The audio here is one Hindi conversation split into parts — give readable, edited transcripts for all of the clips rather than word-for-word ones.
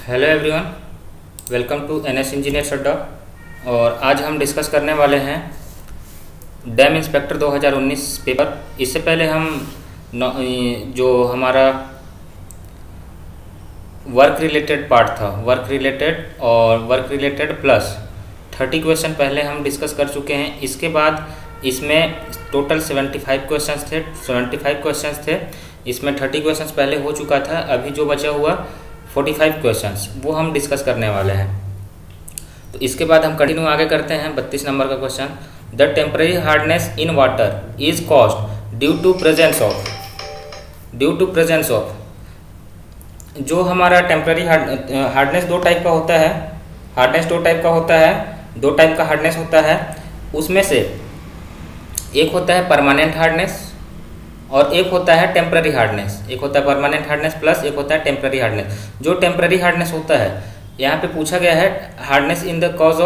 Hello everyone, welcome to NS engineer Adda. और आज हम डिस्कस करने वाले हैं डैम इंस्पेक्टर 2019 पेपर। इससे पहले हम जो हमारा वर्क रिलेटेड पार्ट था, वर्क रिलेटेड प्लस 30 क्वेश्चन पहले हम डिस्कस कर चुके हैं। इसके बाद इसमें टोटल 75 क्वेश्चंस थे। इसमें 30 क्वेश्चंस पहले हो चुका था। अभी जो बचा हुआ 45 क्वेश्चंस वो हम डिस्कस करने वाले हैं। तो इसके बाद हम कंटिन्यू आगे करते हैं। 32 नंबर का question, the temporary hardness in water is caused due to presence of. जो हमारा टेम्परेरी हार्डनेस दो टाइप का होता है। दो टाइप का हार्डनेस होता है। उसमें से एक होता है परमानेंट हार्डनेस और एक होता है टेम्पररी हार्डनेस। एक होता है परमानेंट हार्डनेस प्लस एक होता है टेम्पररी हार्डनेस। जो टेम्पररी हार्डनेस होता है, यहाँ पे पूछा गया है hardness in the cause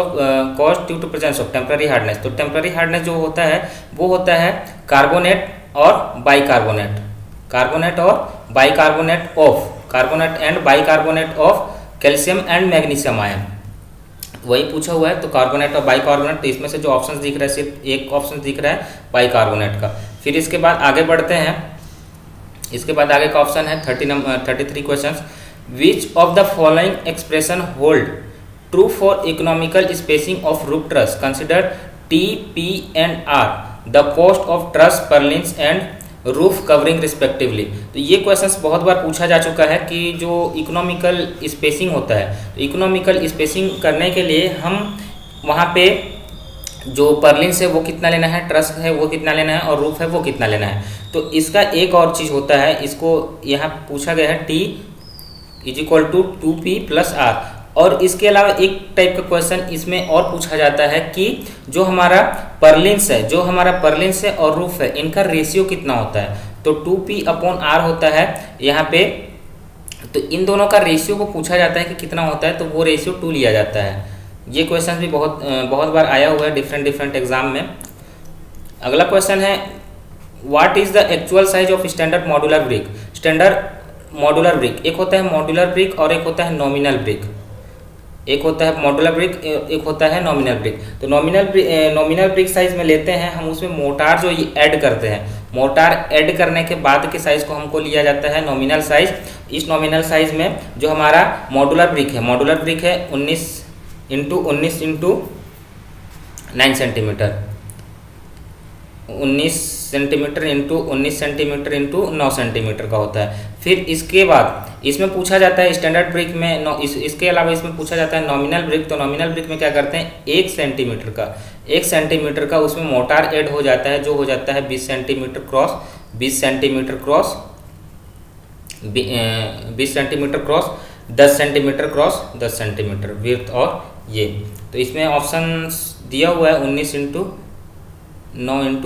due to presence of temporary hardness. तो टेम्पररी हार्डनेस जो होता है वो होता है कार्बोनेट और bicarbonate, carbonate and bicarbonate of calcium and magnesium ion. वही पूछा हुआ है। तो कार्बोनेट और बाइकार्बोनेट, तो इसमें से जो ऑप्शन दिख रहा है सिर्फ एक ऑप्शन दिख रहा है बाइकार्बोनेट का। फिर इसके बाद आगे बढ़ते हैं। इसके बाद आगे का ऑप्शन है 33 question, which of the following expression hold true for economical spacing of roof truss, consider T, P and R the cost of truss, purlins and roof covering respectively. तो ये क्वेश्चंस बहुत बार पूछा जा चुका है कि जो इकोनॉमिकल स्पेसिंग होता है, तो इकोनॉमिकल स्पेसिंग करने के लिए हम वहाँ पे जो पर्लिन्स है वो कितना लेना है, ट्रस है वो कितना लेना है और रूफ है वो कितना लेना है। तो इसका एक और चीज़ होता है, इसको यहाँ पूछा गया है T is equal to 2P plus R। और इसके अलावा एक टाइप का क्वेश्चन इसमें और पूछा जाता है कि जो हमारा पर्लिन्स है और रूफ है, इनका रेशियो कितना होता है। तो 2P अपॉन R होता है यहाँ पे। तो इन दोनों का रेशियो को पूछा जाता है कि कितना होता है, तो वो रेशियो 2 लिया जाता है। ये क्वेश्चन भी बहुत बार आया हुआ है डिफरेंट एग्जाम में। अगला क्वेश्चन है, what is the actual size of standard modular brick. Standard modular brick, एक होता है मॉड्यूलर ब्रिक और एक होता है नॉमिनल ब्रिक। एक होता है मॉड्यूलर ब्रिक, एक होता है नॉमिनल ब्रिक। तो नॉमिनल ब्रिक साइज में लेते हैं हम, उसमें मोटार जो ऐड करते हैं, मोटार ऐड करने के बाद के साइज को हमको लिया जाता है नॉमिनल साइज। इस नॉमिनल साइज में जो हमारा मॉड्यूलर ब्रिक है 19 into 9 centimetre, 19 centimetre into 19 centimetre into 9 centimetre का होता है। फिर इसके बाद इसमें पूछा जाता है स्टैंडर्ड ब्रिक में इसके अलावा इसमें पूछा जाता है नॉमिनल ब्रिक। तो नॉमिनल ब्रिक में क्या करते हैं, 1 सेंटीमीटर का उसमें मोटार ऐड हो जाता है, जो हो जाता है 20 centimetre cross 10 centimetre cross 10 centimetre width. और ये तो इसमें ऑप्शन दिया हुआ है 19 इंटू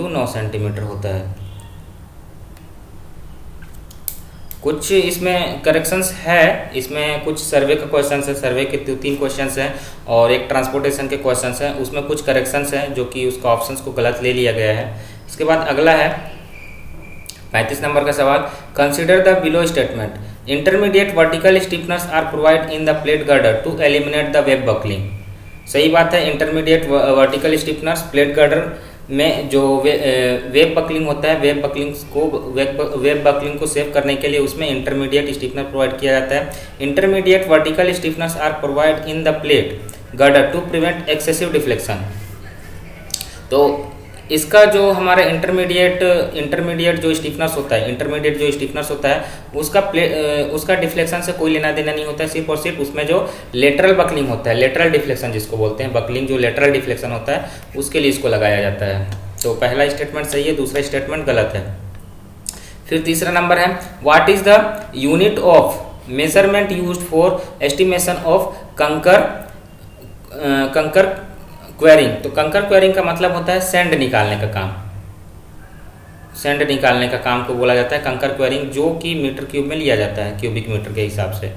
9 सेंटीमीटर होता है। कुछ इसमें करेक्शंस है, इसमें कुछ सर्वे का क्वेश्चंस है, सर्वे के 3 क्वेश्चंस हैं और एक ट्रांसपोर्टेशन के क्वेश्चंस हैं। उसमें कुछ करेक्शंस हैं जो कि उसका ऑप्शंस को गलत ले लिया गया है। इसके बाद अगला है 35 नंबर का सवाल, consider the below statement, intermediate vertical stiffness are provide in the plate girder to eliminate the web buckling. सही बात है, intermediate vertical stiffness plate girder में जो वेब बकलिंग होता है, वेब बकलिंग को सेव करने के लिए उसमें इंटरमीडिएट स्टिफनर प्रोवाइड किया जाता है। Intermediate vertical stiffness are provide in the plate girder to prevent excessive deflection. तो इसका जो हमारा इंटरमीडिएट जो स्टिफनेस होता है, उसका डिफ्लेक्शन से कोई लेना देना नहीं होता है। सिर्फ और सिर्फ उसमें जो लेटरल बकलिंग होता है, लेटरल डिफ्लेक्शन जिसको बोलते हैं, बकलिंग जो लेटरल डिफ्लेक्शन होता है उसके लिए इसको लगाया जाता है। तो पहला स्टेटमेंट सही है, दूसरा स्टेटमेंट गलत है। फिर तीसरा नंबर है, what is the unit of measurement used for estimation of कंकर क्वेरिंग। तो कंकर क्वेरिंग का मतलब होता है सैंड निकालने का काम को बोला जाता है कंकर क्वेरिंग, जो कि मीटर क्यूब में लिया जाता है, क्यूबिक मीटर के हिसाब से।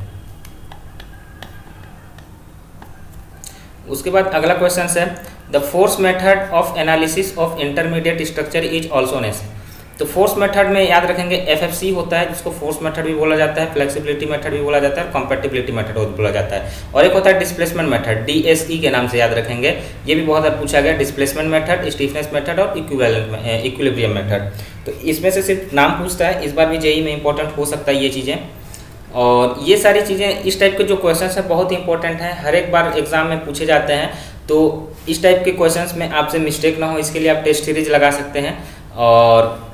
उसके बाद अगला क्वेश्चन है, the force method of analysis of intermediate structure is also नेस। तो फोर्स मेथड में याद रखेंगे FFC होता है, जिसको फोर्स मेथड भी बोला जाता है, फ्लेक्सिबिलिटी मेथड भी बोला जाता है, कंपैटिबिलिटी मेथड बोला जाता है। और एक होता है डिस्प्लेसमेंट मेथड, DSE के नाम से याद रखेंगे, ये भी बहुत बार पूछा गया, डिस्प्लेसमेंट मेथड, स्टीफनेस मेथड और इक्विलिब्रियम मेथड। तो इसमें से सिर्फ नाम पूछता है, इस बार भी जेईई में इंपॉर्टेंट हो सकता है ये चीज़ें। और ये सारी चीज़ें, इस टाइप के जो क्वेश्चन है बहुत इंपॉर्टेंट हैं, हर एक बार एग्जाम में पूछे जाते हैं। तो इस टाइप के क्वेश्चंस में आपसे मिस्टेक ना हो, इसके लिए आप टेस्ट सीरीज लगा सकते हैं। और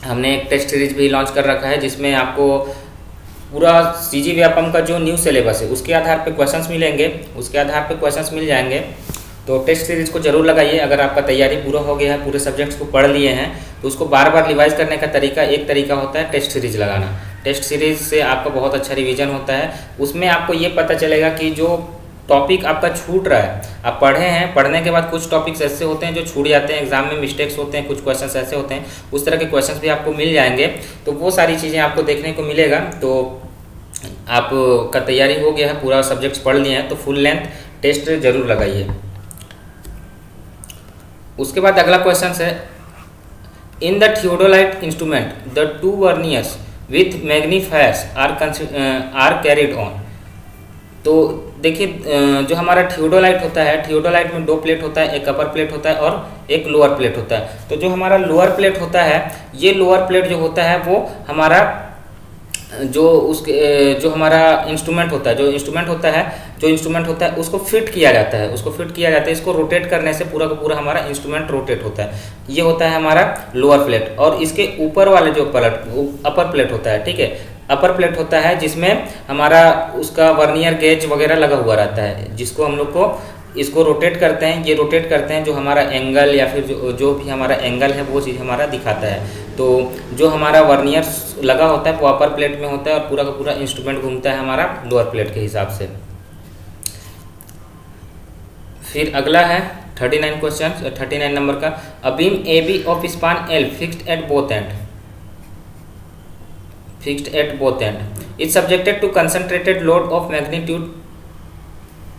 हमने एक टेस्ट सीरीज भी लॉन्च कर रखा है, जिसमें आपको पूरा CG व्यापम का जो न्यू सिलेबस है उसके आधार पे क्वेश्चंस मिलेंगे, उसके आधार पे क्वेश्चंस मिल जाएंगे। तो टेस्ट सीरीज को जरूर लगाइए। अगर आपका तैयारी पूरा हो गया है, पूरे सब्जेक्ट्स को पढ़ लिए हैं, तो उसको बार बार रिवाइज करने का एक तरीका होता है टेस्ट सीरीज लगाना। टेस्ट सीरीज से आपका बहुत अच्छा रिवीजन होता है। उसमें आपको ये पता चलेगा कि जो टॉपिक आपका छूट रहा है, आप पढ़े हैं, पढ़ने के बाद कुछ टॉपिक्स ऐसे होते हैं जो छूट जाते हैं, एग्जाम में मिस्टेक्स होते हैं, कुछ क्वेश्चंस ऐसे होते हैं, उस तरह के क्वेश्चंस भी आपको मिल जाएंगे। तो वो सारी चीज़ें आपको देखने को मिलेगा। तो आपका तैयारी हो गया है, पूरा सब्जेक्ट्स पढ़ लिए हैं, तो फुल लेंथ टेस्ट जरूर लगाइए। उसके बाद अगला क्वेश्चन है, in the theodolite instrument the 2 verniers with magnifiers are carried on. तो देखिए, जो हमारा थियोडोलाइट होता है, थियोडोलाइट में 2 प्लेट होता है, एक अपर प्लेट होता है और एक लोअर प्लेट होता है। तो जो हमारा लोअर प्लेट होता है, ये लोअर प्लेट जो होता है वो हमारा जो हमारा इंस्ट्रूमेंट होता है, जो इंस्ट्रूमेंट होता है उसको फिट किया जाता है, इसको रोटेट करने से पूरा का पूरा हमारा इंस्ट्रूमेंट रोटेट होता है। ये होता है हमारा लोअर प्लेट। और इसके ऊपर वाले जो अपर प्लेट होता है, ठीक है, अपर प्लेट होता है जिसमें हमारा उसका वर्नियर गेज वगैरह लगा हुआ रहता है, जिसको हम लोग को इसको रोटेट करते हैं, ये रोटेट करते हैं, जो हमारा एंगल या फिर जो भी हमारा एंगल है वो चीज़ हमारा दिखाता है। तो जो हमारा वर्नियर लगा होता है वो अपर प्लेट में होता है और पूरा का पूरा इंस्ट्रूमेंट घूमता है हमारा लोअर प्लेट के हिसाब से। फिर अगला है 39 क्वेश्चन, 39 नंबर का, a beam AB of span L fixed at both end is subjected to concentrated load of magnitude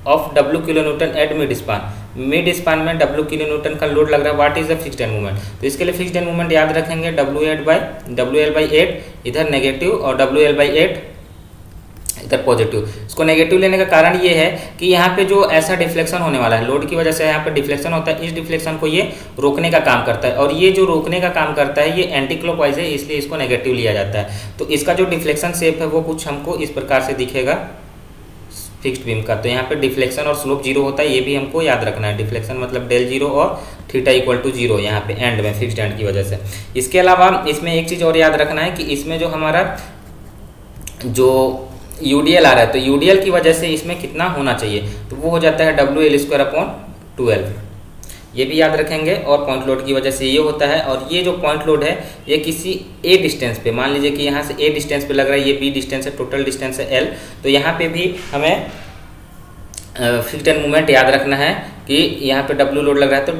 of W kilonewton at mid span में W किलोन्यूटन का लोड लग रहा है। What is the fixed end moment? तो इसके लिए फिक्स्ड एंड मोमेंट याद रखेंगे WL/8 इधर नेगेटिव और WL/8 इधर पॉजिटिव। इसको नेगेटिव लेने का कारण ये है कि यहाँ पे जो ऐसा डिफ्लेक्शन होने वाला है, लोड की वजह से यहाँ पे डिफ्लेक्शन होता है, इस डिफ्लेक्शन को ये रोकने का काम करता है। और ये जो रोकने का काम करता है ये एंटी क्लॉकवाइज है, इसलिए इसको नेगेटिव लिया जाता है। तो इसका जो डिफ्लेक्शन शेप है वो कुछ हमको इस प्रकार से दिखेगा फिक्स्ड बीम का। तो यहाँ पे डिफ्लेक्शन और स्लोप 0 होता है, ये भी हमको याद रखना है। डिफ्लेक्शन मतलब del 0 और थीटा इक्वल टू 0 यहाँ पे एंड में, फिक्स्ड एंड की वजह से। इसके अलावा इसमें एक चीज़ और याद रखना है कि इसमें जो हमारा जो UDL आ रहा है, तो UDL की वजह से इसमें कितना होना चाहिए, तो वो हो जाता है WL²/12। ये भी याद रखेंगे। और पॉइंट लोड की वजह से ये होता है। और ये जो पॉइंट लोड है ये किसी A डिस्टेंस पे, मान लीजिए कि यहाँ से A डिस्टेंस पे लग रहा है, ये B डिस्टेंस है, टोटल डिस्टेंस है L। तो यहाँ पे भी हमें फिक्स्ड एंड मोमेंट याद रखना है कि यहाँ पे W लोड लग रहा है तो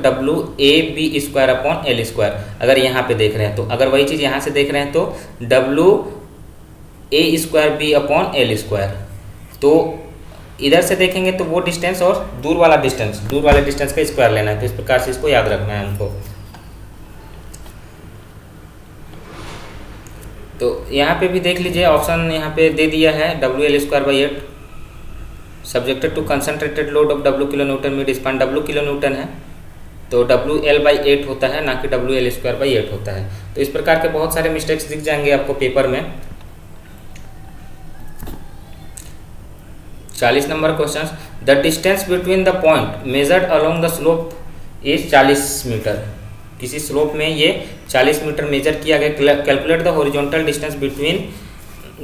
WAB²/L²। अगर यहाँ पे देख रहे हैं तो, अगर वही चीज़ यहाँ से देख रहे हैं तो WA²B/L²। तो इधर से देखेंगे तो वो डिस्टेंस और दूर वाले डिस्टेंस का स्क्वायर लेना है। तो इस प्रकार से इसको याद रखना है हमको। तो यहाँ पे भी देख लीजिए, ऑप्शन यहाँ पे दे दिया है WL²/8 subjected to concentrated load of W kilonewton mid span. W kilonewton है तो WL/8 होता है, ना कि WL²/8 होता है। तो इस प्रकार के बहुत सारे मिस्टेक्स दिख जाएंगे आपको पेपर में। 40 number question, the distance between the point measured along the slope is 40 metre. किसी स्लोप में ये 40 मीटर मेजर किया गया। Calculate the horizontal distance between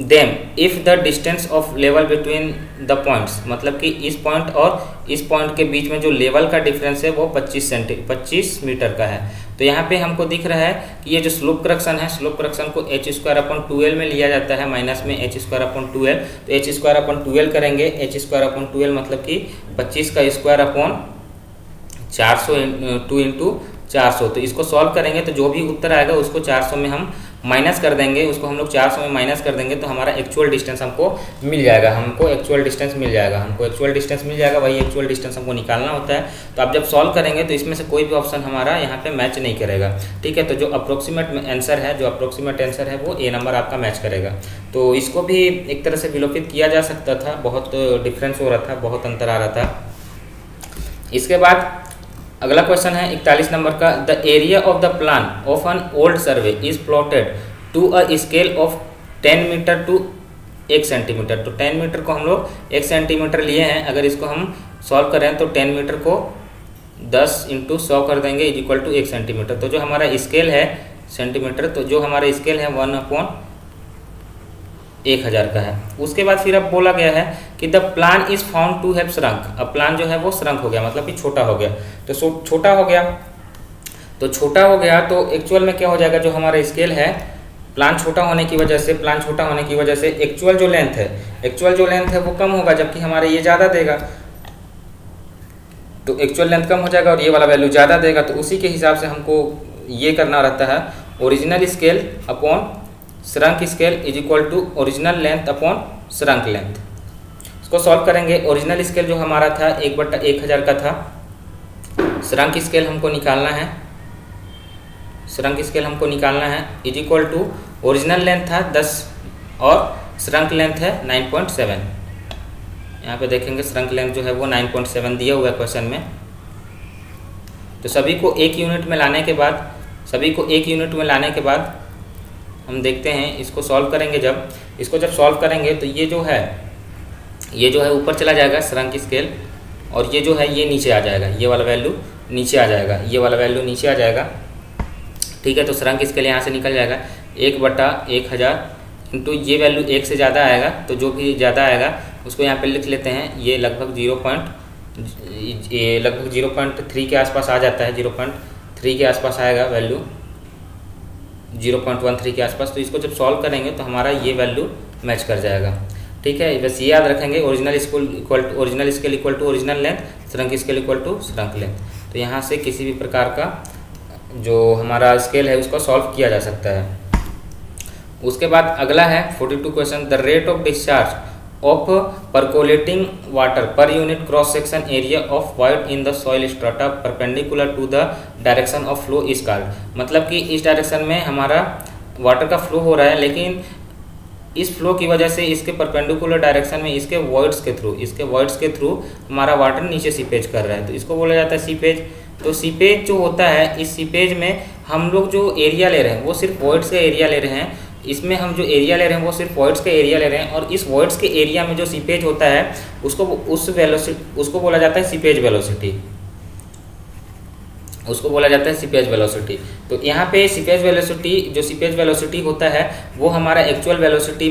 them if the distance of level between the points, मतलब कि इस पॉइंट और इस पॉइंट के बीच में जो लेवल का डिफरेंस है वो 25 मीटर का है। तो यहाँ पे हमको दिख रहा है कि ये जो स्लोप करेक्शन है, स्लोप करेक्शन को h²/12 में लिया जाता है, माइनस में h²/12। तो h²/12 करेंगे, h²/12 मतलब कि 25 का स्क्वायर/400 2 × 400। तो इसको सॉल्व करेंगे तो जो भी उत्तर आएगा उसको 400 में हम माइनस कर देंगे, उसको हम लोग 400 में माइनस कर देंगे तो हमारा एक्चुअल डिस्टेंस हमको मिल जाएगा, हमको एक्चुअल डिस्टेंस मिल जाएगा, वही एक्चुअल डिस्टेंस हमको निकालना होता है। तो आप जब सॉल्व करेंगे तो इसमें से कोई भी ऑप्शन हमारा यहाँ पे मैच नहीं करेगा, ठीक है। तो जो अप्रोक्सीमेट आंसर है वो ए नंबर आपका मैच करेगा। तो इसको भी एक तरह से विलोपित किया जा सकता था, बहुत डिफरेंस हो रहा था, बहुत अंतर आ रहा था। इसके बाद अगला क्वेश्चन है 41 नंबर का, the area of the plan of an old survey is plotted to a scale of 10 metre to 1 centimetre. तो 10 मीटर को हम लोग 1 सेंटीमीटर लिए हैं, अगर इसको हम सॉल्व करें तो 10 मीटर को 10 × 100 कर देंगे इज इक्वल टू 1 सेंटीमीटर। तो जो हमारा स्केल है सेंटीमीटर, तो जो हमारा स्केल है 1/1000 का है। उसके बाद फिर अब बोला गया है कि the plan is found to have shrunk. अब प्लान जो है वो श्रंक हो गया, मतलब कि छोटा हो गया। तो छोटा हो गया तो एक्चुअल में क्या हो जाएगा, जो हमारा स्केल है प्लान छोटा होने की वजह से एक्चुअल जो लेंथ है वो कम होगा, जबकि हमारे ये ज़्यादा देगा। तो एक्चुअल लेंथ कम हो जाएगा और ये वाला वैल्यू ज़्यादा देगा। तो उसी के हिसाब से हमको ये करना रहता है, original scale upon shrunk scale is equal to original length upon shrunk length. इसको सॉल्व करेंगे। ओरिजिनल स्केल जो हमारा था 1/1000 का था, श्रंक स्केल हमको निकालना है, is equal to original length था 10 और श्रंक लेंथ है 9.7। यहाँ पे देखेंगे श्रंक लेंथ जो है वो 9.7 दिया हुआ है क्वेश्चन में। तो सभी को एक यूनिट में लाने के बाद हम देखते हैं, इसको सॉल्व करेंगे। जब सॉल्व करेंगे तो ये जो है ऊपर चला जाएगा श्रंक स्केल, और ये जो है ये नीचे आ जाएगा, ये वाला वैल्यू नीचे आ जाएगा, ठीक है। तो श्रंक स्केल यहाँ से निकल जाएगा 1/1000 इंटू ये वैल्यू 1 से ज़्यादा आएगा, तो जो भी ज़्यादा आएगा उसको यहाँ पे लिख लेते हैं। ये लगभग 0.3 के आसपास आ जाता है, 0.3 के आसपास आएगा वैल्यू, 0.13 के आसपास। तो इसको जब सॉल्व करेंगे तो हमारा ये वैल्यू मैच कर जाएगा, ठीक है। बस ये याद रखेंगे, original scale equal to original length, shrunk scale equal to shrunk length. तो यहाँ से किसी भी प्रकार का जो हमारा स्केल है उसको सॉल्व किया जा सकता है। उसके बाद अगला है 42 question, the rate of discharge of percolating water per unit cross section area of void in the soil strata perpendicular to the direction of flow is called. मतलब कि इस डायरेक्शन में हमारा वाटर का फ्लो हो रहा है, लेकिन इस फ्लो की वजह से इसके परपेंडिकुलर डायरेक्शन में इसके वॉइड्स के थ्रू हमारा वाटर नीचे सीपेज कर रहा है, तो इसको बोला जाता है सीपेज। तो सीपेज जो होता है, इस सीपेज में हम लोग जो एरिया ले रहे हैं वो सिर्फ वॉइड्स का एरिया ले रहे हैं, इसमें हम जो एरिया ले रहे हैं वो सिर्फ वॉइड्स का एरिया ले रहे हैं, और इस वॉइड्स के एरिया में जो सीपेज होता है उसको बोला जाता है सीपेज वेलोसिटी, तो यहाँ पे सीपेज वेलोसिटी होता है वो हमारा एक्चुअल वेलोसिटी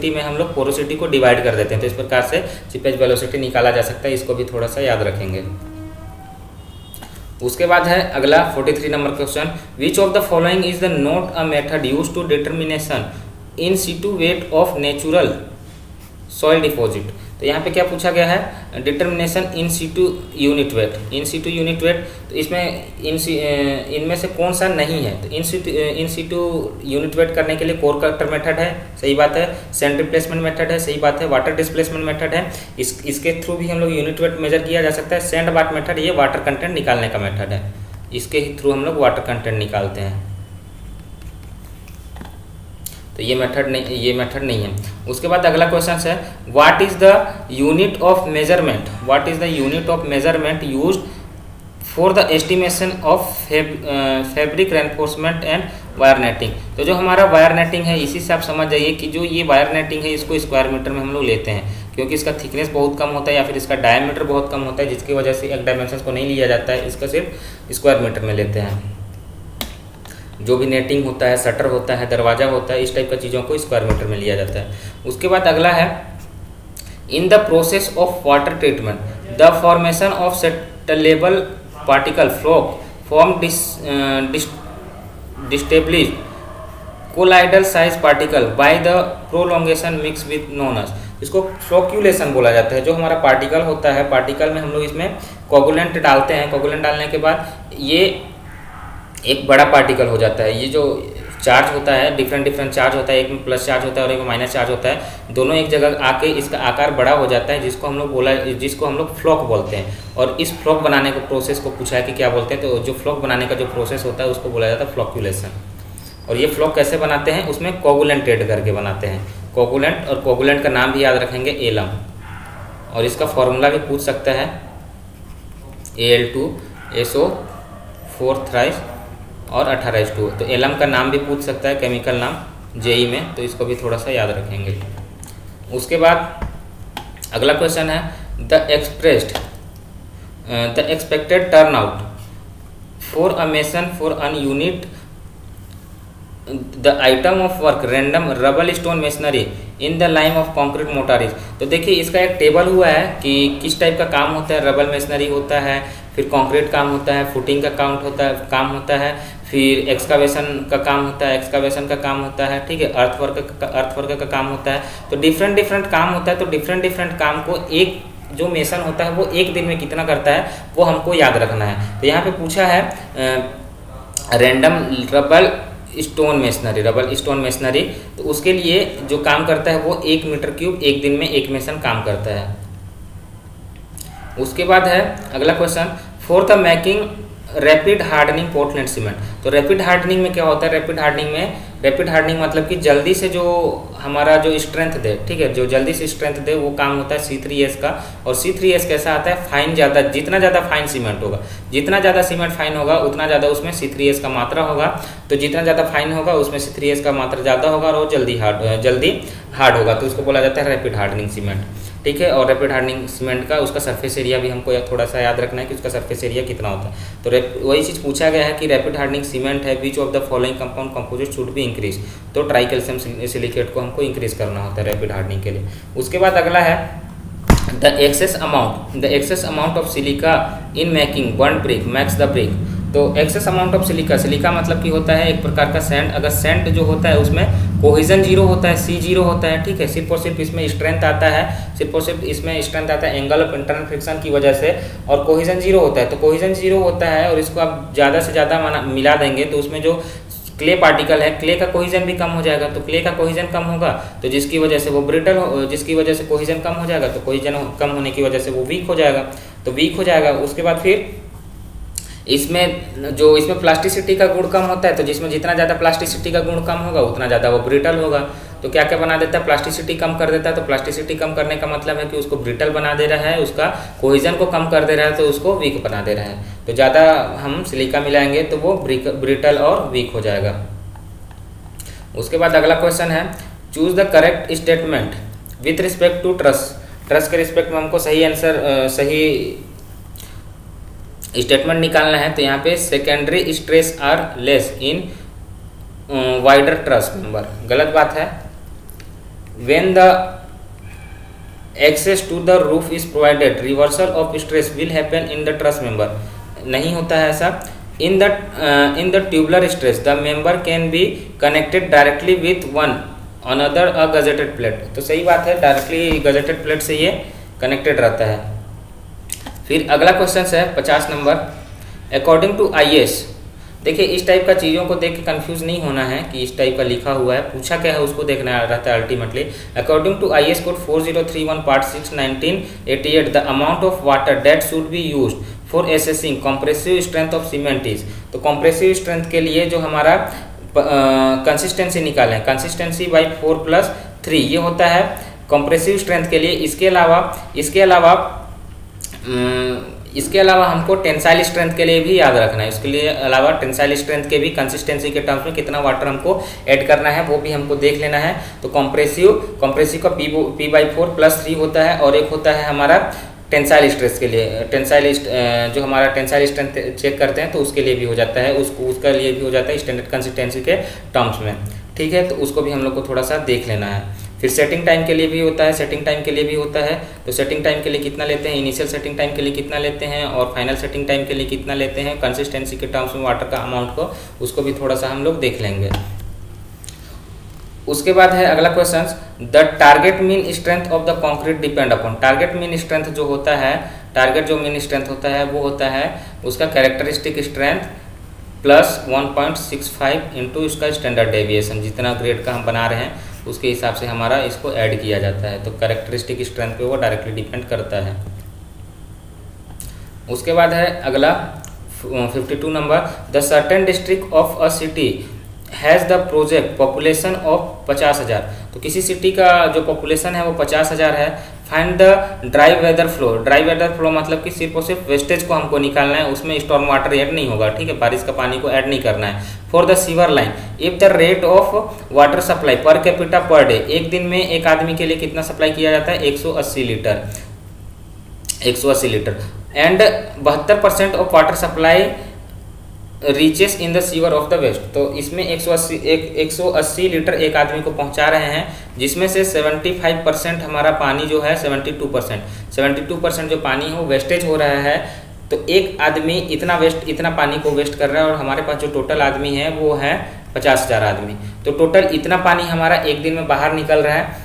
में हम लोग पोरोसिटी को डिवाइड कर देते हैं। तो इस प्रकार से सीपेज वेलोसिटी निकाला जा सकता है, इसको भी थोड़ा सा याद रखेंगे। उसके बाद है अगला 43 number question, which of the following is the not a method use to determination in situ weight of natural soil deposit. तो यहाँ पे क्या पूछा गया है, determination in situ unit weight. तो इसमें इनमें से कौन सा नहीं है। तो इन सिटू यूनिट वेट करने के लिए कोर कटर मेथड है, सही बात है, सैंड रिप्लेसमेंट मेथड है, सही बात है, वाटर डिस्प्लेसमेंट मेथड है, इसके थ्रू भी हम लोग यूनिट वेट मेजर किया जा सकता है। सैंड बाथ मेथड ये वाटर कंटेंट निकालने का मेथड है, इसके थ्रू हम लोग वाटर कंटेंट निकालते हैं। तो ये मेथड नहीं है। उसके बाद अगला क्वेश्चन है, what is the unit of measurement used for the estimation of fabric reinforcement and wire netting. तो जो हमारा वायर नेटिंग है, इसी से आप समझ जाइए कि जो ये वायर नेटिंग है इसको स्क्वायर मीटर में हम लोग लेते हैं, क्योंकि इसका थिकनेस बहुत कम होता है या फिर इसका डायमीटर बहुत कम होता है, जिसकी वजह से एक डायमेंशन को नहीं लिया जाता है, इसका सिर्फ स्क्वायर मीटर में लेते हैं। जो भी नेटिंग होता है, शटर होता है, दरवाजा होता है, इस टाइप का चीज़ों को स्क्वायर मीटर में लिया जाता है। उसके बाद अगला है, in the process of water treatment the formation of settleable particle form destabilise colloidal size particle by the prolongation mix with नोनस। इसको फ्लोक्यूलेशन बोला जाता है। जो हमारा पार्टिकल होता है, पार्टिकल में हम लोग इसमें कोगुलेंट डालते हैं, कोगुलेंट डालने के बाद ये एक बड़ा पार्टिकल हो जाता है। ये जो चार्ज होता है, डिफरेंट चार्ज होता है, एक में प्लस चार्ज होता है और एक में माइनस चार्ज होता है, दोनों एक जगह आके इसका आकार बड़ा हो जाता है, जिसको हम लोग फ्लॉक बोलते हैं। और इस फ्लॉक बनाने के प्रोसेस को पूछा है कि क्या बोलते हैं, तो जो फ्लॉक बनाने का जो प्रोसेस होता है उसको बोला जाता है फ्लॉक्यूलेशन। और ये फ्लॉक कैसे बनाते हैं, उसमें कोगुलेंट ऐड करके बनाते हैं, कोगुलेंट, और कोगुलेंट का नाम भी याद रखेंगे एलम। और इसका फॉर्मूला भी पूछ सकता है Al2SO4 थ्राइस और 18:2। तो एलम का नाम भी पूछ सकता है, केमिकल नाम, जेई में, तो इसको भी थोड़ा सा याद रखेंगे। उसके बाद अगला क्वेश्चन है the expected turnout for a mason for an unit the item of work random rubble stone masonry in the line of concrete mortars. तो देखिए इसका एक टेबल हुआ है कि किस टाइप का काम होता है, रबल मेशनरी होता है, फिर कंक्रीट काम होता है, फुटिंग का काम होता है, फिर एक्सकावेशन का काम होता है, ठीक है, अर्थवर्क का काम होता है। तो डिफरेंट काम होता है। तो डिफरेंट काम को एक जो मेसन होता है वो एक दिन में कितना करता है वो हमको याद रखना है। तो यहाँ पे पूछा है रैंडम रबल स्टोन मेशनरी, तो उसके लिए जो काम करता है वो 1 मीटर क्यूब एक दिन में एक मेसन काम करता है। उसके बाद है अगला question for the making rapid hardening Portland cement. तो रैपिड हार्डनिंग में क्या होता है, रैपिड हार्डनिंग मतलब कि जल्दी से जो हमारा जो स्ट्रेंथ दे, ठीक है, जो जल्दी से स्ट्रेंथ दे वो काम होता है C3S का। और C3S कैसा आता है, फाइन ज़्यादा, जितना ज़्यादा फाइन सीमेंट होगा, जितना ज़्यादा सीमेंट फाइन होगा उतना ज़्यादा उसमें C3S का मात्रा होगा। तो जितना ज़्यादा फाइन होगा उसमें C3S का मात्रा ज़्यादा होगा और वो जल्दी हार्ड होगा, तो उसको बोला जाता है रैपिड हार्डनिंग सीमेंट, ठीक है। और रैपिड हार्डनिंग सीमेंट का उसका सरफेस एरिया भी हमको थोड़ा सा याद रखना है कि उसका सरफेस एरिया कितना होता है। तो वही चीज़ पूछा गया है कि रैपिड हार्डनिंग सीमेंट है विच of the following compound composite should be increase. तो ट्राई कैल्शियम सिलिकेट को हमको इंक्रीज करना होता है रैपिड हार्डनिंग के लिए। उसके बाद अगला है the excess amount of silica in making burn brick max the brick. तो एक्सेस अमाउंट ऑफ सिलिका मतलब कि होता है एक प्रकार का सैंड। अगर सैंड जो होता है उसमें कोहेजन 0 होता है, C0 होता है, ठीक है, सिर्फ और सिर्फ इसमें स्ट्रेंथ आता है, एंगल ऑफ इंटरनल फ्रिक्शन की वजह से, और कोहेजन 0 होता है। तो कोहेजन 0 होता है और इसको आप ज़्यादा से ज़्यादा मिला देंगे तो उसमें जो क्ले पार्टिकल है, क्ले का कोहेजन भी कम हो जाएगा। तो क्ले का कोहेजन कम होगा तो जिसकी वजह से वो ब्रिटल जिसकी वजह से कोहेजन कम हो जाएगा, तो कोहेजन कम होने की वजह से वो वीक हो जाएगा। उसके बाद फिर इसमें प्लास्टिसिटी का गुण कम होता है, तो जिसमें जितना ज़्यादा प्लास्टिसिटी का गुण कम होगा उतना ज़्यादा वो ब्रिटल होगा। तो क्या क्या बना देता है, प्लास्टिसिटी कम कर देता है। तो प्लास्टिसिटी कम करने का मतलब है कि उसको ब्रिटल बना दे रहा है, उसका कोहेजन को कम कर दे रहा है, तो उसको वीक बना दे रहा है। तो ज़्यादा हम सिलिका मिलाएंगे तो वो ब्रिटल और वीक हो जाएगा। उसके बाद अगला क्वेश्चन है choose the correct statement with respect to truss के रिस्पेक्ट में हमको सही स्टेटमेंट निकालना है। तो यहाँ पे secondary stress are less in wider truss member, गलत बात है। When the access to the roof is provided reversal of stress will happen in the truss member, नहीं होता है ऐसा। In the tubular stress the member can be connected directly with one another a gazetted plate. तो सही बात है, डायरेक्टली गजेटेड प्लेट से ये कनेक्टेड रहता है। फिर अगला क्वेश्चन है 50 नंबर अकॉर्डिंग टू IS। देखिए इस टाइप का चीज़ों को देख के कंफ्यूज नहीं होना है कि इस टाइप का लिखा हुआ है, पूछा क्या है उसको देखना रहता है ultimately. According to IS code 4031 part 6 1988 the amount of water that should be used for assessing compressive strength of cement is. तो कंप्रेसिव स्ट्रेंथ के लिए जो हमारा कंसिस्टेंसी निकालें, कंसिस्टेंसी बाई 4+3 ये होता है कंप्रेसिव स्ट्रेंथ के लिए। इसके अलावा हमको टेंसाइल स्ट्रेंथ के लिए भी याद रखना है। इसके लिए अलावा टेंसाइल स्ट्रेंथ के भी कंसिस्टेंसी के टर्म्स में कितना वाटर हमको ऐड करना है वो भी हमको देख लेना है। तो कंप्रेसिव का P/4+3 होता है, और एक होता है हमारा टेंसाइल स्ट्रेस के लिए, जो हमारा टेंसाइल स्ट्रेंथ चेक करते हैं तो उसके लिए भी हो जाता है, उसका लिए भी हो जाता है स्टैंडर्ड कंसिस्टेंसी के टर्म्स में, ठीक है। तो उसको भी हम लोग को थोड़ा सा देख लेना है। फिर सेटिंग टाइम के लिए भी होता है, तो सेटिंग टाइम के लिए कितना लेते हैं, इनिशियल सेटिंग टाइम के लिए कितना लेते हैं, और फाइनल सेटिंग टाइम के लिए कितना लेते हैं, कंसिस्टेंसी के टर्म्स में वाटर का अमाउंट को, उसको भी थोड़ा सा हम लोग देख लेंगे। उसके बाद है अगला question the target mean strength of the concrete depend upon. Target mean strength जो होता है, वो होता है उसका कैरेक्टरिस्टिक स्ट्रेंथ प्लस 1.65 इंटू इसका स्टैंडर्ड डेविएशन, जितना ग्रेड का हम बना रहे हैं उसके हिसाब से हमारा इसको ऐड किया जाता है। तो कैरेक्टरिस्टिक स्ट्रेंथ पे वो डायरेक्टली डिपेंड करता है। उसके बाद है अगला 52 number, the certain district of a city has the project population of 50,000। तो किसी सिटी का जो पॉपुलेशन है वो 50,000 है। Find the dry weather flow. Dry weather flow मतलब कि सिर्फ और सिर्फ वेस्टेज को हमको निकालना है, उसमें स्टॉर्म वाटर ऐड नहीं होगा, ठीक है, बारिश का पानी को ऐड नहीं करना है। For the sewer line, if the rate of water supply per capita per day, एक दिन में एक आदमी के लिए कितना सप्लाई किया जाता है, 180 litre, 180 litre. And 72% of water supply reaches in the sewer of the waste. तो इसमें 180 लीटर एक आदमी को पहुंचा रहे हैं, जिसमें से 75% हमारा पानी जो है 72% जो पानी है वो वेस्टेज हो रहा है। तो एक आदमी इतना पानी को वेस्ट कर रहा है, और हमारे पास जो टोटल आदमी है वो है 50,000 आदमी। तो टोटल इतना पानी हमारा एक दिन में बाहर निकल रहा है।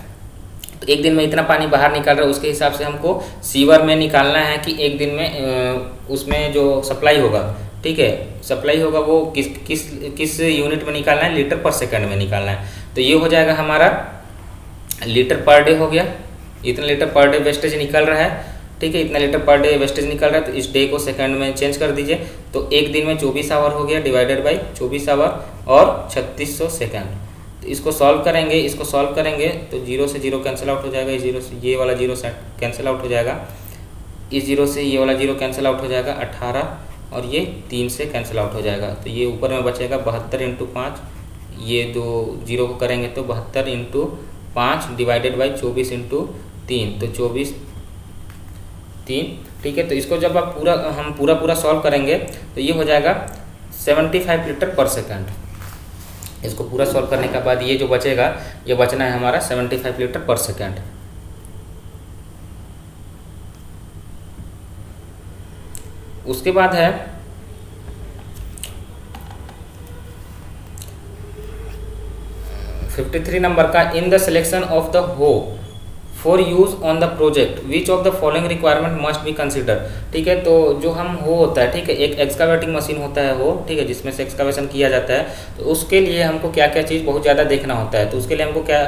तो एक दिन में इतना पानी बाहर निकल रहा है, उसके हिसाब से हमको सीवर में निकालना है कि एक दिन में उसमें जो सप्लाई होगा, ठीक है, सप्लाई होगा वो किस यूनिट में निकालना है, लीटर पर सेकंड में निकालना है। तो ये हो जाएगा हमारा लीटर पर डे हो गया, इतना लीटर पर डे वेस्टेज निकल रहा है, ठीक है, इतना लीटर पर डे वेस्टेज निकल रहा है। तो इस डे को सेकंड में चेंज कर दीजिए, तो एक दिन में 24 आवर हो गया, डिवाइडेड बाई 24 आवर और 3600 सेकंड। तो इसको सॉल्व करेंगे तो 0 से 0 कैंसिल आउट हो जाएगा, इस 0 से ये वाला 0 कैंसिल आउट हो जाएगा, इस 0 से ये वाला 0 कैंसिल आउट हो जाएगा, 18 और ये 3 से कैंसिल आउट हो जाएगा। तो ये ऊपर में बचेगा 72 इंटू 5, ये दो 0 को करेंगे तो 72 इंटू 5 डिवाइडेड बाई 24 इंटू 3, तो 24 3, ठीक है। तो इसको जब आप हम पूरा सॉल्व करेंगे तो ये हो जाएगा 75 लीटर पर सेकंड। इसको पूरा सॉल्व करने के बाद ये जो बचेगा, ये बचना है हमारा 75 लीटर पर सेकंड। उसके बाद है 53 नंबर का, in the selection of the hoe for use on the project which of the following requirement must be consider. ठीक है, तो जो हम हो होता है, ठीक है, एक एक्सकावेटिंग मशीन होता है हो, ठीक है, जिसमें से एक्सकावेशन किया जाता है। तो उसके लिए हमको क्या क्या चीज़ बहुत ज़्यादा देखना होता है। तो उसके लिए हमको क्या,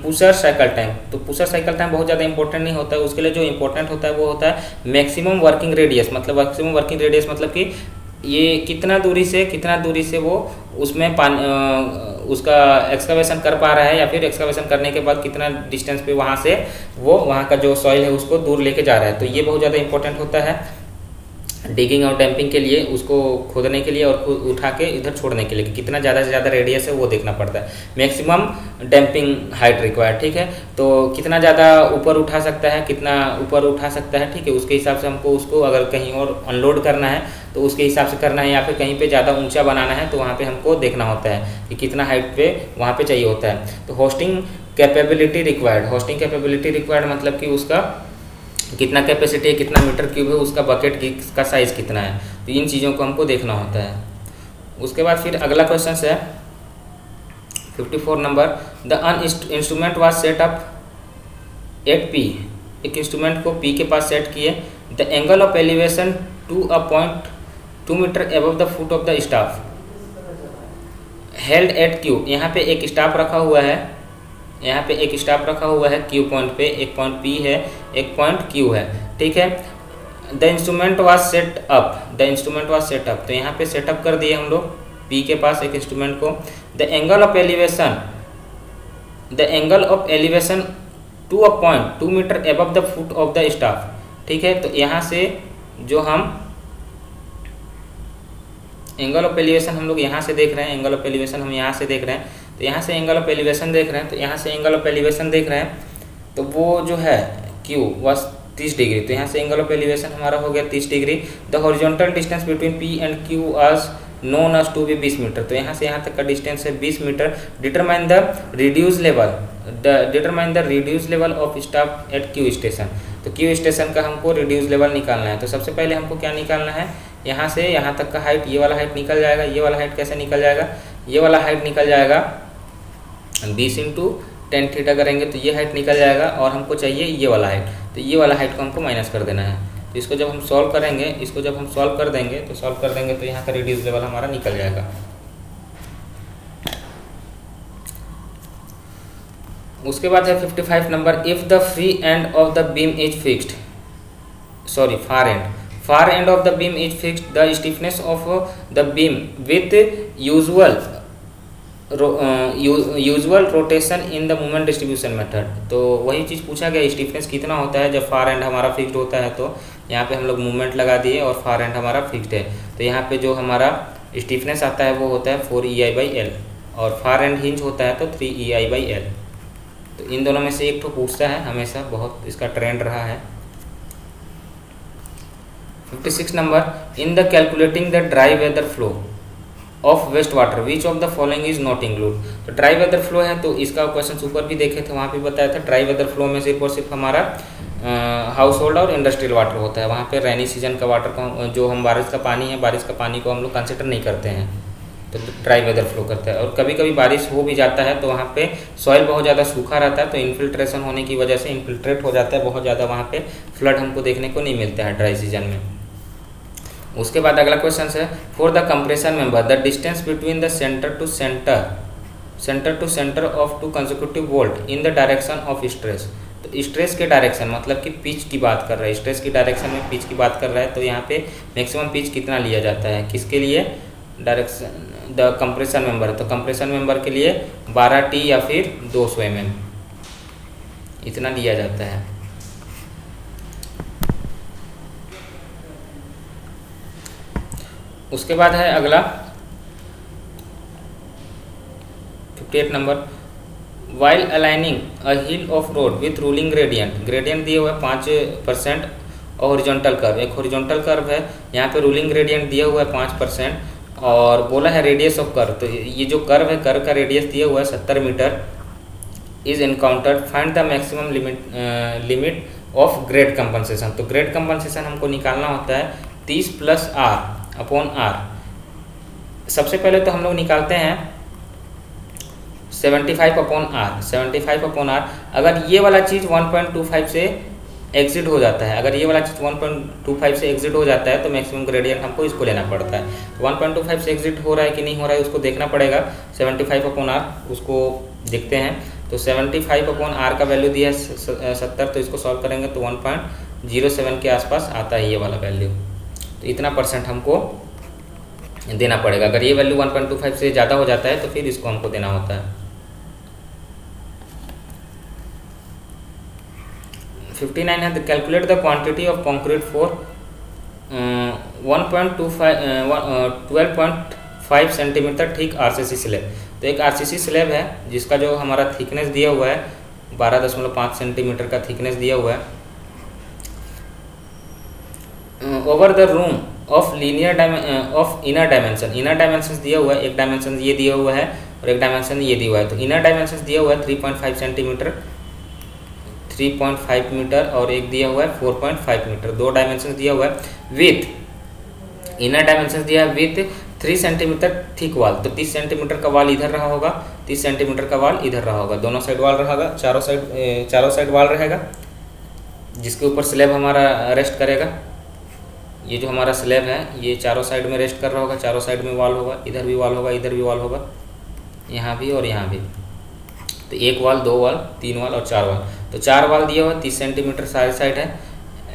पुशर साइकिल टाइम। तो पुशर साइकिल टाइम बहुत ज़्यादा इंपॉर्टेंट नहीं होता है, उसके लिए जो इंपॉर्टेंट होता है वो होता है मैक्सिमम वर्किंग रेडियस। मतलब मैक्सिमम वर्किंग रेडियस मतलब कि ये कितना दूरी से वो उसमें उसका एक्सकावेशन कर पा रहा है, या फिर एक्सकावेशन करने के बाद कितना डिस्टेंस पे वहाँ से वो वहाँ का जो सॉइल है उसको दूर लेके जा रहा है। तो ये बहुत ज़्यादा इंपॉर्टेंट होता है डिगिंग और डैम्पिंग के लिए, उसको खोदने के लिए और उठा के इधर छोड़ने के लिए, कि कितना ज़्यादा से ज़्यादा रेडियस है वो देखना पड़ता है। मैक्सिमम डैम्पिंग हाइट रिक्वायर्ड, ठीक है, तो कितना ज़्यादा ऊपर उठा सकता है, कितना ऊपर उठा सकता है, ठीक है, उसके हिसाब से हमको उसको अगर कहीं और अनलोड करना है तो उसके हिसाब से करना है, या फिर कहीं पे ज़्यादा ऊंचा बनाना है तो वहाँ पे हमको देखना होता है कि कितना हाइट पे वहाँ पे चाहिए होता है। तो होस्टिंग कैपेबिलिटी रिक्वायर्ड मतलब कि उसका कितना कैपेसिटी है, कितना मीटर क्यूब है, उसका बकेट का साइज़ कितना है। तो इन चीज़ों को हमको देखना होता है। उसके बाद फिर अगला क्वेश्चन है 54 number, the instrument was set up at P. एक इंस्ट्रूमेंट को पी के पास सेट किए, the angle of elevation to a point 2 metre above the foot of the staff held at Q. यहाँ पे एक स्टाफ रखा हुआ है, क्यू पॉइंट पे, एक पॉइंट पी है, एक पॉइंट क्यू है, ठीक है। The instrument was set up, तो यहाँ पे सेटअप कर दिए हम लोग पी के पास एक इंस्ट्रूमेंट को। The angle of elevation to a point 2 metre above the foot of the staff, ठीक है। तो यहाँ से जो हम एंगल ऑफ एलिवेशन हम लोग यहाँ से देख रहे हैं, एंगल ऑफ एलिवेशन हम यहाँ से देख रहे हैं, तो यहाँ से एंगल ऑफ एलिवेशन देख रहे हैं, तो यहाँ से एंगल ऑफ एलिवेशन देख रहे हैं, तो वो जो है Q वाज 30 डिग्री। तो यहाँ से एंगल ऑफ एलिवेशन हमारा हो गया 30 degree. The horizontal distance between P and Q was known as to be 20 metre. तो यहाँ से यहाँ तक का डिस्टेंस है 20 metre. Determine the reduce level of staff at Q station. तो Q स्टेशन का हमको रिड्यूस लेवल निकालना है। तो सबसे पहले हमको क्या निकालना है, यहाँ से यहाँ तक का हाइट, ये वाला हाइट निकल जाएगा। ये वाला हाइट कैसे निकल जाएगा, ये वाला हाइट निकल जाएगा 20 इंटू 10 थीटा करेंगे तो ये हाइट निकल जाएगा, और हमको चाहिए ये वाला हाइट, तो ये वाला हाइट को हमको माइनस कर देना है। तो इसको जब हम सॉल्व करेंगे, इसको जब हम सॉल्व कर देंगे तो यहाँ का रिड्यूस लेवल हमारा निकल जाएगा। उसके बाद है 55 number, if the free end of the beam is fixed, sorry far end of the beam is fixed, the stiffness of the beam with usual rotation in the moment distribution method। तो वही चीज़ पूछा गया, स्टिफनेस कितना होता है जब फार एंड हमारा फिक्स्ड होता है। तो यहाँ पे हम लोग मूवमेंट लगा दिए और फार एंड हमारा फिक्स्ड है, तो यहाँ पे जो हमारा स्टिफनेस आता है वो होता है 4EI/L और फार एंड हिंज होता है तो 3EI/L। तो इन दोनों में से एक तो पूछता है हमेशा, बहुत इसका ट्रेंड रहा है। 56 number, in the calculating the dry weather flow of waste water which of the following is not include. तो ड्राई वेदर फ्लो है, तो इसका क्वेश्चन ऊपर भी देखे थे, वहाँ पे बताया था ड्राई वेदर फ्लो में सिर्फ और सिर्फ हमारा हाउस होल्ड और इंडस्ट्रियल वाटर होता है। वहाँ पे रेनी सीजन का वाटर को, जो हम बारिश का पानी है, बारिश का पानी को हम लोग कंसिडर नहीं करते हैं, तो ड्राई वेदर फ्लो करता है। और कभी कभी बारिश हो भी जाता है तो वहाँ पे सॉइल बहुत ज़्यादा सूखा रहता है, तो इन्फिल्ट्रेशन होने की वजह से इन्फिल्ट्रेट हो जाता है बहुत ज़्यादा, वहाँ पे फ्लड हमको देखने को नहीं मिलता है ड्राई सीजन में। उसके बाद अगला क्वेश्चन है, for the compression member the distance between the centre to centre of two consecutive bolt in the direction of stress. तो स्ट्रेस के डायरेक्शन मतलब कि पिच की बात कर रहा है, स्ट्रेस की डायरेक्शन में पिच की बात कर रहा है। तो यहाँ पे मैक्सिमम पिच कितना लिया जाता है, किसके लिए, डायरेक्शन द कंप्रेशन मेंबर है, तो कंप्रेशन मेंबर के लिए 12T या फिर 200 mm इतना लिया जाता है। उसके बाद है अगला 58 number, while aligning a hill of road with ruling gradient दिए हुए 5% और हॉरिजॉन्टल कर्व, एक हॉरिजॉन्टल कर्व है, यहाँ पे रूलिंग ग्रेडियंट दिया हुआ है 5% और बोला है रेडियस ऑफ कर्व। तो ये जो कर्व है, कर्व का रेडियस दिया हुआ है 70 metre, is encountered, find the maximum limit of grade compensation. तो ग्रेड कंपनसेशन हमको निकालना होता है 30 + R/R। सबसे पहले तो हम लोग निकालते हैं 75/R। अगर ये वाला चीज़ 1.25 से एग्जिट हो जाता है, अगर ये वाला चीज़ 1.25 से एग्जिट हो जाता है तो मैक्सिमम ग्रेडियंट हमको इसको लेना पड़ता है। 1.25 से एग्जिट हो रहा है कि नहीं हो रहा है उसको देखना पड़ेगा। 75/R उसको देखते हैं, तो 75/R का वैल्यू दिया है 70, तो इसको सॉल्व करेंगे तो 1.07 के आसपास आता है ये वाला वैल्यू। तो इतना % हमको देना पड़ेगा। अगर ये वैल्यू 1.25 से ज़्यादा हो जाता है तो फिर इसको हमको देना होता है। 59 है, calculate the quantity of concrete for 12.5 centimetre thick RCC slab. तो एक RCC स्लैब है जिसका जो हमारा थिकनेस दिया हुआ है 12.5 सेंटीमीटर का थिकनेस दिया हुआ है। Over the room of inner dimension दिया हुआ है, एक डायमेंशन ये दिया हुआ है और एक डायमेंशन ये दिया हुआ है। तो इनर डायमेंशन दिया हुआ है 3.5 सेंटीमीटर, 3.5 मीटर और एक दिया हुआ है 4.5 मीटर, दो डायमेंशन दिया हुआ है। विथ इनर डायमेंशन दिया है विथ 3 सेंटीमीटर थिक वॉल। तो 30 सेंटीमीटर का वॉल इधर रहा होगा, 30 सेंटीमीटर का वॉल इधर रहा होगा, दोनों साइड वॉल रहेगा, चारों साइड वॉल रहेगा जिसके ऊपर स्लैब हमारा रेस्ट करेगा। ये जो हमारा स्लैब है ये चारों साइड में रेस्ट कर रहा होगा, चारों साइड में वॉल होगा, इधर भी वॉल होगा, इधर भी वॉल होगा, यहाँ भी और यहाँ भी। तो 1 वॉल, 2 वॉल, 3 वॉल और 4 वॉल। तो 4 वॉल दिया हुआ 30 सेंटीमीटर सारी साइड है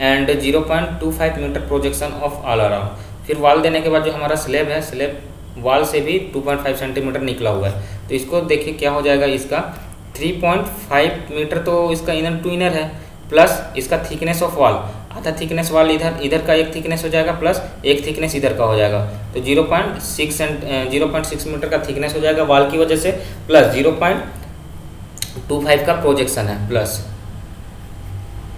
and 0.25 metre projection of all around. फिर वॉल देने के बाद जो हमारा स्लैब है, स्लैब वॉल से भी 2.5 सेंटीमीटर निकला हुआ है। तो इसको देखिए क्या हो जाएगा, इसका 3.5 मीटर तो इसका इनर टू इनर है, प्लस इसका थिकनेस ऑफ वॉल, आधा थिकनेस वॉल इधर का एक थिकनेस हो जाएगा, प्लस एक थिकनेस इधर का हो जाएगा। तो 0.6 मीटर का थिकनेस हो जाएगा वॉल की वजह से, प्लस 0.25 का प्रोजेक्शन है, प्लस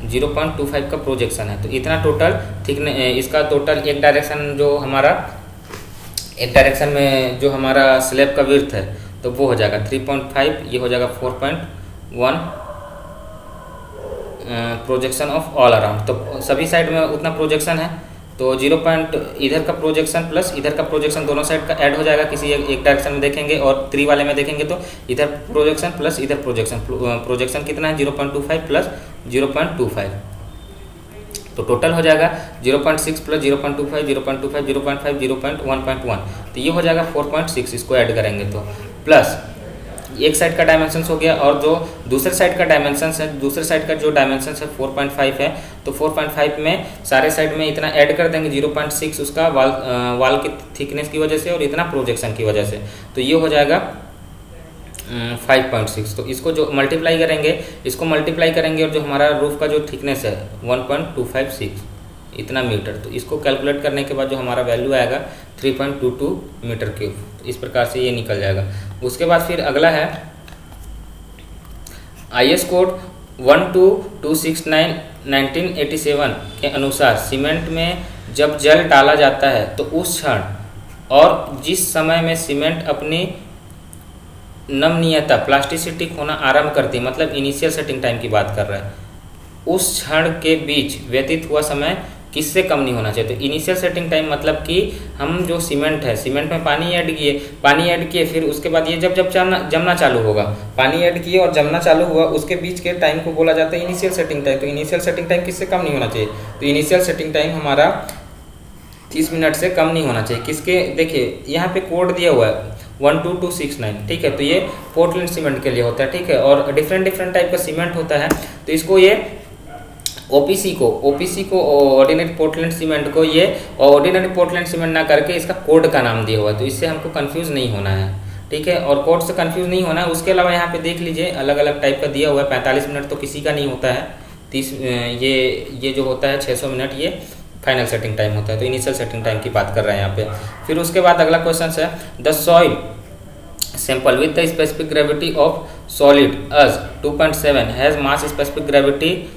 0.25 का प्रोजेक्शन है। तो इतना टोटल थिकनेस, इसका टोटल एक डायरेक्शन में जो हमारा स्लैब का विड्थ है तो वो हो जाएगा 3.5, ये हो जाएगा 4.1 प्रोजेक्शन ऑफ ऑल अराउंड। तो सभी साइड में उतना प्रोजेक्शन है, तो 0. इधर का प्रोजेक्शन प्लस इधर का प्रोजेक्शन दोनों साइड का ऐड हो जाएगा किसी एक डायरेक्शन में देखेंगे, और 3 वाले में देखेंगे तो इधर प्रोजेक्शन प्लस इधर प्रोजेक्शन कितना है 0.25 प्लस 0.25, तो टोटल हो जाएगा 0.6 प्लस 0.25 0.25 0.5 0.1.1, तो ये हो जाएगा 4.6। इसको ऐड करेंगे तो प्लस एक साइड का डायमेंशन हो गया, और जो दूसरे साइड का डायमेंशन है, दूसरे साइड का जो डायमेंशन है 4.5 है, तो 4.5 में सारे साइड में इतना ऐड कर देंगे 0.6 उसका वाल की थिकनेस की वजह से और इतना प्रोजेक्शन की वजह से, तो ये हो जाएगा 5.6। तो इसको जो मल्टीप्लाई करेंगे, इसको मल्टीप्लाई करेंगे और जो हमारा रूफ का जो थिकनेस है 1.256 इतना मीटर, तो इसको कैलकुलेट करने के बाद जो हमारा वैल्यू आएगा 3.22 मीटर क्यूब। तो इस प्रकार से ये निकल जाएगा। उसके बाद फिर अगला है IS कोड 12269/1987 के अनुसार सीमेंट में जब जल डाला जाता है तो उस क्षण और जिस समय में सीमेंट अपनी नमनीयता प्लास्टिसिटी खोना आरंभ करती है, मतलब इनिशियल सेटिंग टाइम की बात कर रहा है, उस क्षण के बीच व्यतीत हुआ समय किससे कम नहीं होना चाहिए। तो इनिशियल सेटिंग टाइम मतलब कि हम जो सीमेंट है, सीमेंट में पानी ऐड किए, फिर उसके बाद ये जब जमना चालू होगा, पानी ऐड किए और जमना चालू हुआ, उसके बीच के टाइम को बोला जाता है इनिशियल सेटिंग टाइम। तो इनिशियल सेटिंग टाइम किससे कम नहीं होना चाहिए, तो इनिशियल सेटिंग टाइम हमारा 30 मिनट से कम नहीं होना चाहिए। किसके, देखिए यहाँ पे कोड दिया हुआ है 12269, ठीक है, तो ये पोर्टलैंड सीमेंट के लिए होता है, ठीक है, और डिफरेंट टाइप का सीमेंट होता है। तो इसको ये ओपीसी को ऑर्डिनरी पोर्टलैंड सीमेंट को ये ऑर्डिनरी पोर्टलैंड सीमेंट ना करके इसका कोड का नाम दिया हुआ है, तो इससे हमको कंफ्यूज नहीं होना है, ठीक है, और कोड से कंफ्यूज नहीं होना है। उसके अलावा यहाँ पे देख लीजिए अलग अलग टाइप का दिया हुआ है। 45 मिनट तो किसी का नहीं होता है, 30 ये जो होता है 600 मिनट ये फाइनल सेटिंग टाइम होता है। तो इनिशियल सेटिंग टाइम की बात कर रहे हैं यहाँ पे। फिर उसके बाद अगला क्वेश्चन है the soil sample with the specific gravity of solid as 2.7 has mass specific gravity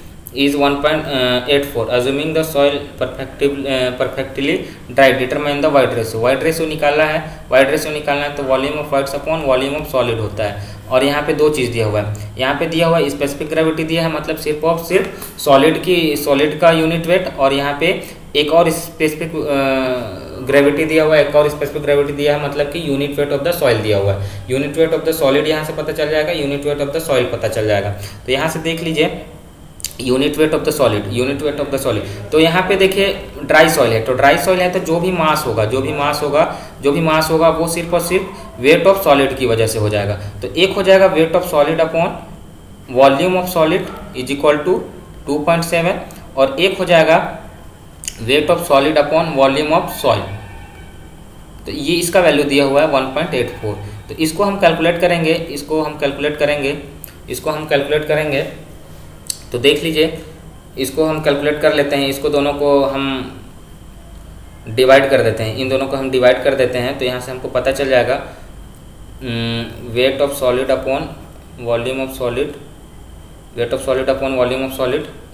is 1.84 assuming the soil perfectly dry determine the void ratio। void ratio निकालना है तो volume of voids upon volume of solid होता है। और यहाँ पे दो चीज़ दिया हुआ है, यहाँ पे दिया हुआ है स्पेसिफिक ग्रेविटी दिया है, मतलब सिर्फ सॉलिड का यूनिट वेट, और यहाँ पे एक और स्पेसिफिक ग्रेविटी दिया हुआ है, एक और स्पेसिफिक ग्रेविटी दिया है, मतलब कि unit weight of the soil दिया हुआ है। Unit weight of the solid यहाँ से पता चल जाएगा, unit weight of the soil पता चल जाएगा। तो यहाँ से देख लीजिए unit weight of the solid, तो यहाँ पे देखिए ड्राई सॉइल है, तो ड्राई सॉइल है तो जो भी मास होगा वो सिर्फ और सिर्फ वेट ऑफ सॉलिड की वजह से हो जाएगा। तो एक हो जाएगा weight of solid upon volume of solid is equal to 2.7, और एक हो जाएगा weight of solid upon volume of soil, तो ये इसका वैल्यू दिया हुआ है 1.84। तो इसको हम कैलकुलेट करेंगे, तो देख लीजिए इसको हम कैलकुलेट कर लेते हैं। इसको दोनों को हम डिवाइड कर देते हैं, इन दोनों को हम डिवाइड कर देते हैं, तो यहाँ से हमको पता चल जाएगा weight of solid upon volume of solid,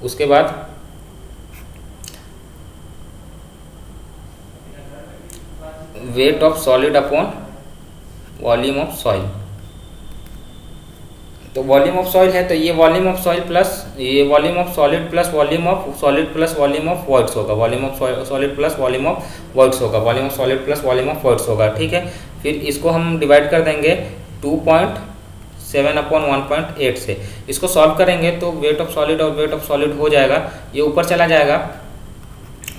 उसके बाद weight of solid upon volume of soil. तो वॉल्यूम ऑफ सॉइल है तो ये वॉल्यूम ऑफ सॉइल प्लस ये volume of solid plus volume of solid plus volume of voids होगा, volume of solid plus volume of voids होगा, volume of solid plus volume of voids होगा, ठीक है। फिर इसको हम डिवाइड कर देंगे 2.7 अपॉन 1.8 से। इसको सॉल्व करेंगे तो वेट ऑफ सॉलिड और वेट ऑफ सॉलिड हो जाएगा, ये ऊपर चला जाएगा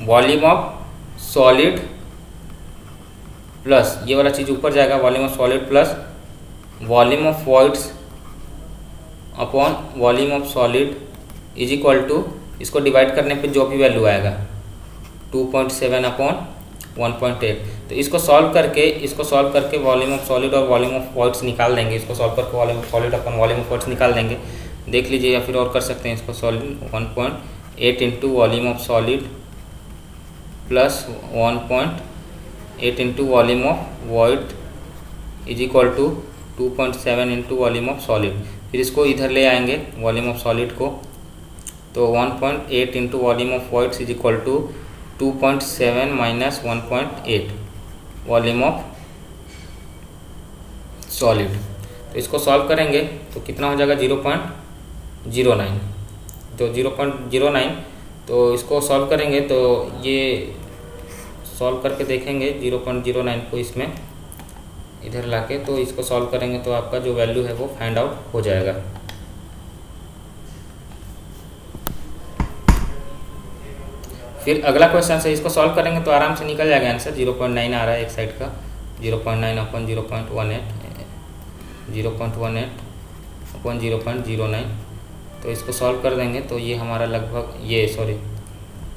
वॉल्यूम ऑफ सॉलिड प्लस ये वाला चीज़ ऊपर जाएगा volume of solid plus volume of voids upon volume of solid is equal to, इसको डिवाइड करने पे जो भी वैल्यू आएगा 2.7 अपॉन 1.8। तो इसको सॉल्व करके वॉल्यूम ऑफ सॉलिड और वॉल्यूम ऑफ वॉइड्स निकाल देंगे। इसको सॉल्व करके volume of solid upon volume of voids निकाल देंगे, देख लीजिए, या फिर और कर सकते हैं इसको solve 1.8 into volume of solid plus 1.8 into volume of void is equal to 2.7 into volume of solid. फिर इसको इधर ले आएंगे वॉल्यूम ऑफ सॉलिड को, तो 1.8 into volume of voids is equal to 2.7 minus 1.8 volume of solid. तो इसको सॉल्व करेंगे तो कितना हो जाएगा 0.09। तो 0.09, तो इसको सॉल्व करेंगे तो ये सॉल्व करके देखेंगे 0.09 को इसमें इधर लाके, तो इसको सॉल्व करेंगे तो आपका जो वैल्यू है वो फाइंड आउट हो जाएगा। फिर अगला क्वेश्चन है, इसको सॉल्व करेंगे तो आराम से निकल जाएगा आंसर। 0.9 आ रहा है एक साइड का, 0.9 अपन 0.18, 0.18 अपन 0.09। तो इसको सॉल्व कर देंगे तो ये हमारा लगभग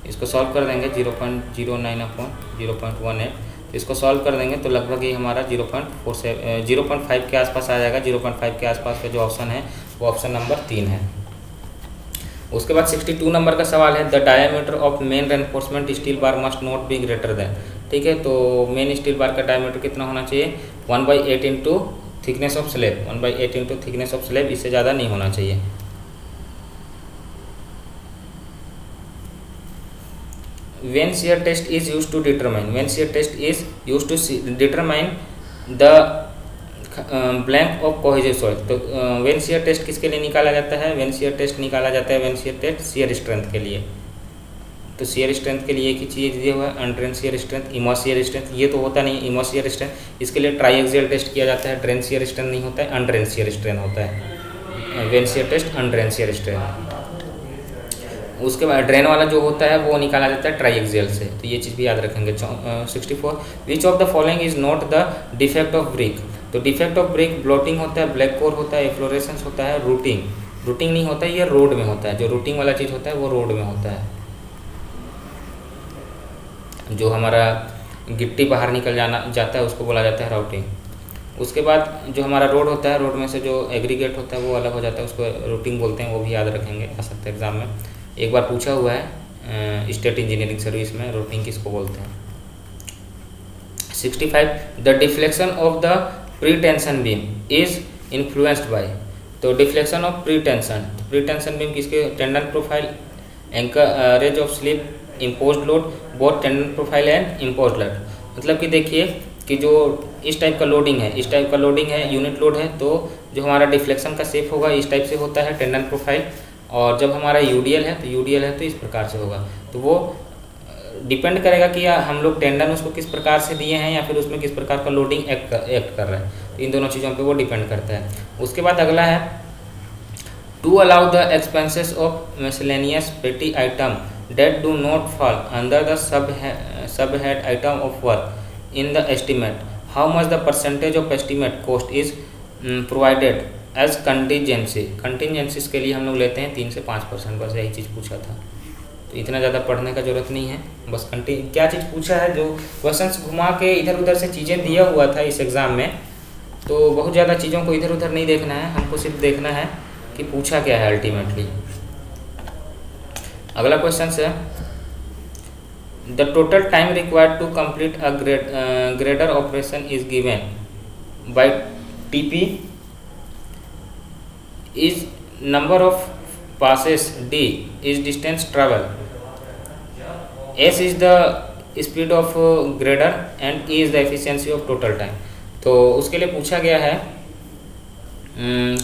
इसको सॉल्व कर देंगे 0.09 अपन 0.18। तो इसको सॉल्व कर देंगे तो लगभग ये हमारा 0.5 के आसपास आ जाएगा। 0.5 के आसपास का जो ऑप्शन है वो ऑप्शन नंबर 3 है। उसके बाद 62 नंबर का सवाल है, the diameter of main reinforcement steel bar must not be greater than. ठीक है, तो मेन स्टील बार का डायमीटर कितना होना चाहिए? 1/8 into thickness of slab, 1/8 into thickness of slab, इससे ज़्यादा नहीं होना चाहिए। When shear test is used to determine the blank of cohesive soil। तो when shear test किसके लिए निकाला जाता है? when shear test निकाला जाता है when shear test shear strength के लिए। तो shear strength के लिए एक ही चीज़ दिया हुआ है, undrained shear strength, immerse shear strength। ये तो होता नहीं इमर्स shear strength, इसके लिए ट्राईएक्सियल टेस्ट किया जाता है। ड्रेन shear strength नहीं होता है, अनड्रेन shear strength होता है। when shear test undrained shear strength। उसके बाद ड्रेन वाला जो होता है वो निकाला जाता है ट्राईएक्सियल से। तो ये चीज़ भी याद रखेंगे। 64, विच of the following is not the defect of brick. तो डिफेक्ट ऑफ ब्रिक ब्लोटिंग होता है, ब्लैक कोर होता है, एफ्लोरेसेंस होता है, रूटिंग नहीं होता है, ये रोड में होता है। जो रूटिंग वाला चीज़ होता है वो रोड में होता है। जो हमारा गिट्टी बाहर निकल जाता है उसको बोला जाता है राउटिंग। उसके बाद जो हमारा रोड होता है, रोड में से जो एग्रीगेट होता है वो अलग हो जाता है, उसको रूटिंग बोलते हैं। वो भी याद रखेंगे, आ सकता है एग्जाम में। एक बार पूछा हुआ है स्टेट इंजीनियरिंग सर्विस में, रूटिंग किसको बोलते हैं। 65, the deflection of the pre tension beam is influenced by. तो deflection of pre tension beam किसके? Tendon profile, anchorage of slip, imposed load, both tendon profile and imposed load. मतलब कि देखिए कि जो इस टाइप का लोडिंग है, यूनिट लोड है, तो जो हमारा डिफ्लेक्शन का शेप होगा इस टाइप से होता है, टेंडन प्रोफाइल। और जब हमारा यूडीएल है तो इस प्रकार से होगा। तो वो डिपेंड करेगा कि हम लोग टेंडन उसको किस प्रकार से दिए हैं या फिर उसमें किस प्रकार का लोडिंग एक्ट कर रहा है। तो इन दोनों चीज़ों पे वो डिपेंड करता है। उसके बाद अगला है, to allow the expenses of miscellaneous petty item that do not fall under the sub head item of work in the estimate, how much the percentage of estimate cost is provided as contingencies के लिए हम लोग लेते हैं 3 से 5%। बस यही चीज़ पूछा था। तो इतना ज़्यादा पढ़ने का जरूरत नहीं है। बस क्या चीज़ पूछा है, जो क्वेश्चंस घुमा के इधर उधर से चीज़ें दिया हुआ था इस एग्ज़ाम में, तो बहुत ज़्यादा चीज़ों को इधर उधर नहीं देखना है, हमको सिर्फ देखना है कि पूछा क्या है अल्टीमेटली। अगला क्वेश्चन है, the total time required to complete a grader operation is given by TP is number of passes, D is distance travel, S is the speed of grader and E is the efficiency of total time। तो उसके लिए पूछा गया है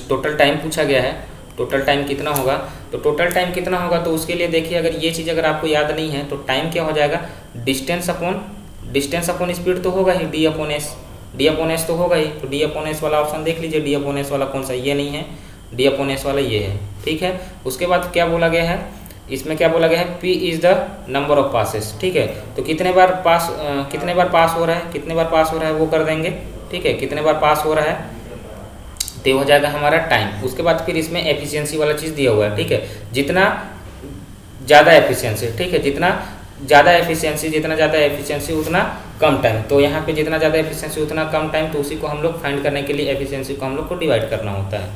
टोटल टाइम पूछा गया है। टोटल टाइम कितना होगा? तो टोटल टाइम कितना होगा तो उसके लिए देखिए, अगर ये चीज़ अगर आपको याद नहीं है तो टाइम क्या हो जाएगा? डिस्टेंस अपॉन स्पीड तो होगा ही, डी अपॉन एस तो होगा ही। तो डी अपॉन एस वाला ऑप्शन देख लीजिए। डी अपॉन एस वाला कौन सा? ये नहीं है, डी अपॉन एस वाला ये है। ठीक है, उसके बाद क्या बोला गया है इसमें? क्या बोला गया है? P is the number of passes. ठीक है, तो कितने बार पास हो रहा है वो कर देंगे। ठीक है, कितने बार पास हो रहा है तो हो जाएगा हमारा टाइम। उसके बाद फिर इसमें एफिशिएंसी वाला चीज़ दिया हुआ है। ठीक है, जितना ज़्यादा एफिशिएंसी, ठीक है, जितना ज़्यादा एफिशिएंसी उतना कम टाइम। तो यहाँ पे जितना ज़्यादा एफिशिएंसी उतना कम टाइम, तो उसी को हम लोग फाइंड करने के लिए एफिशिएंसी को हम लोग को डिवाइड करना होता है।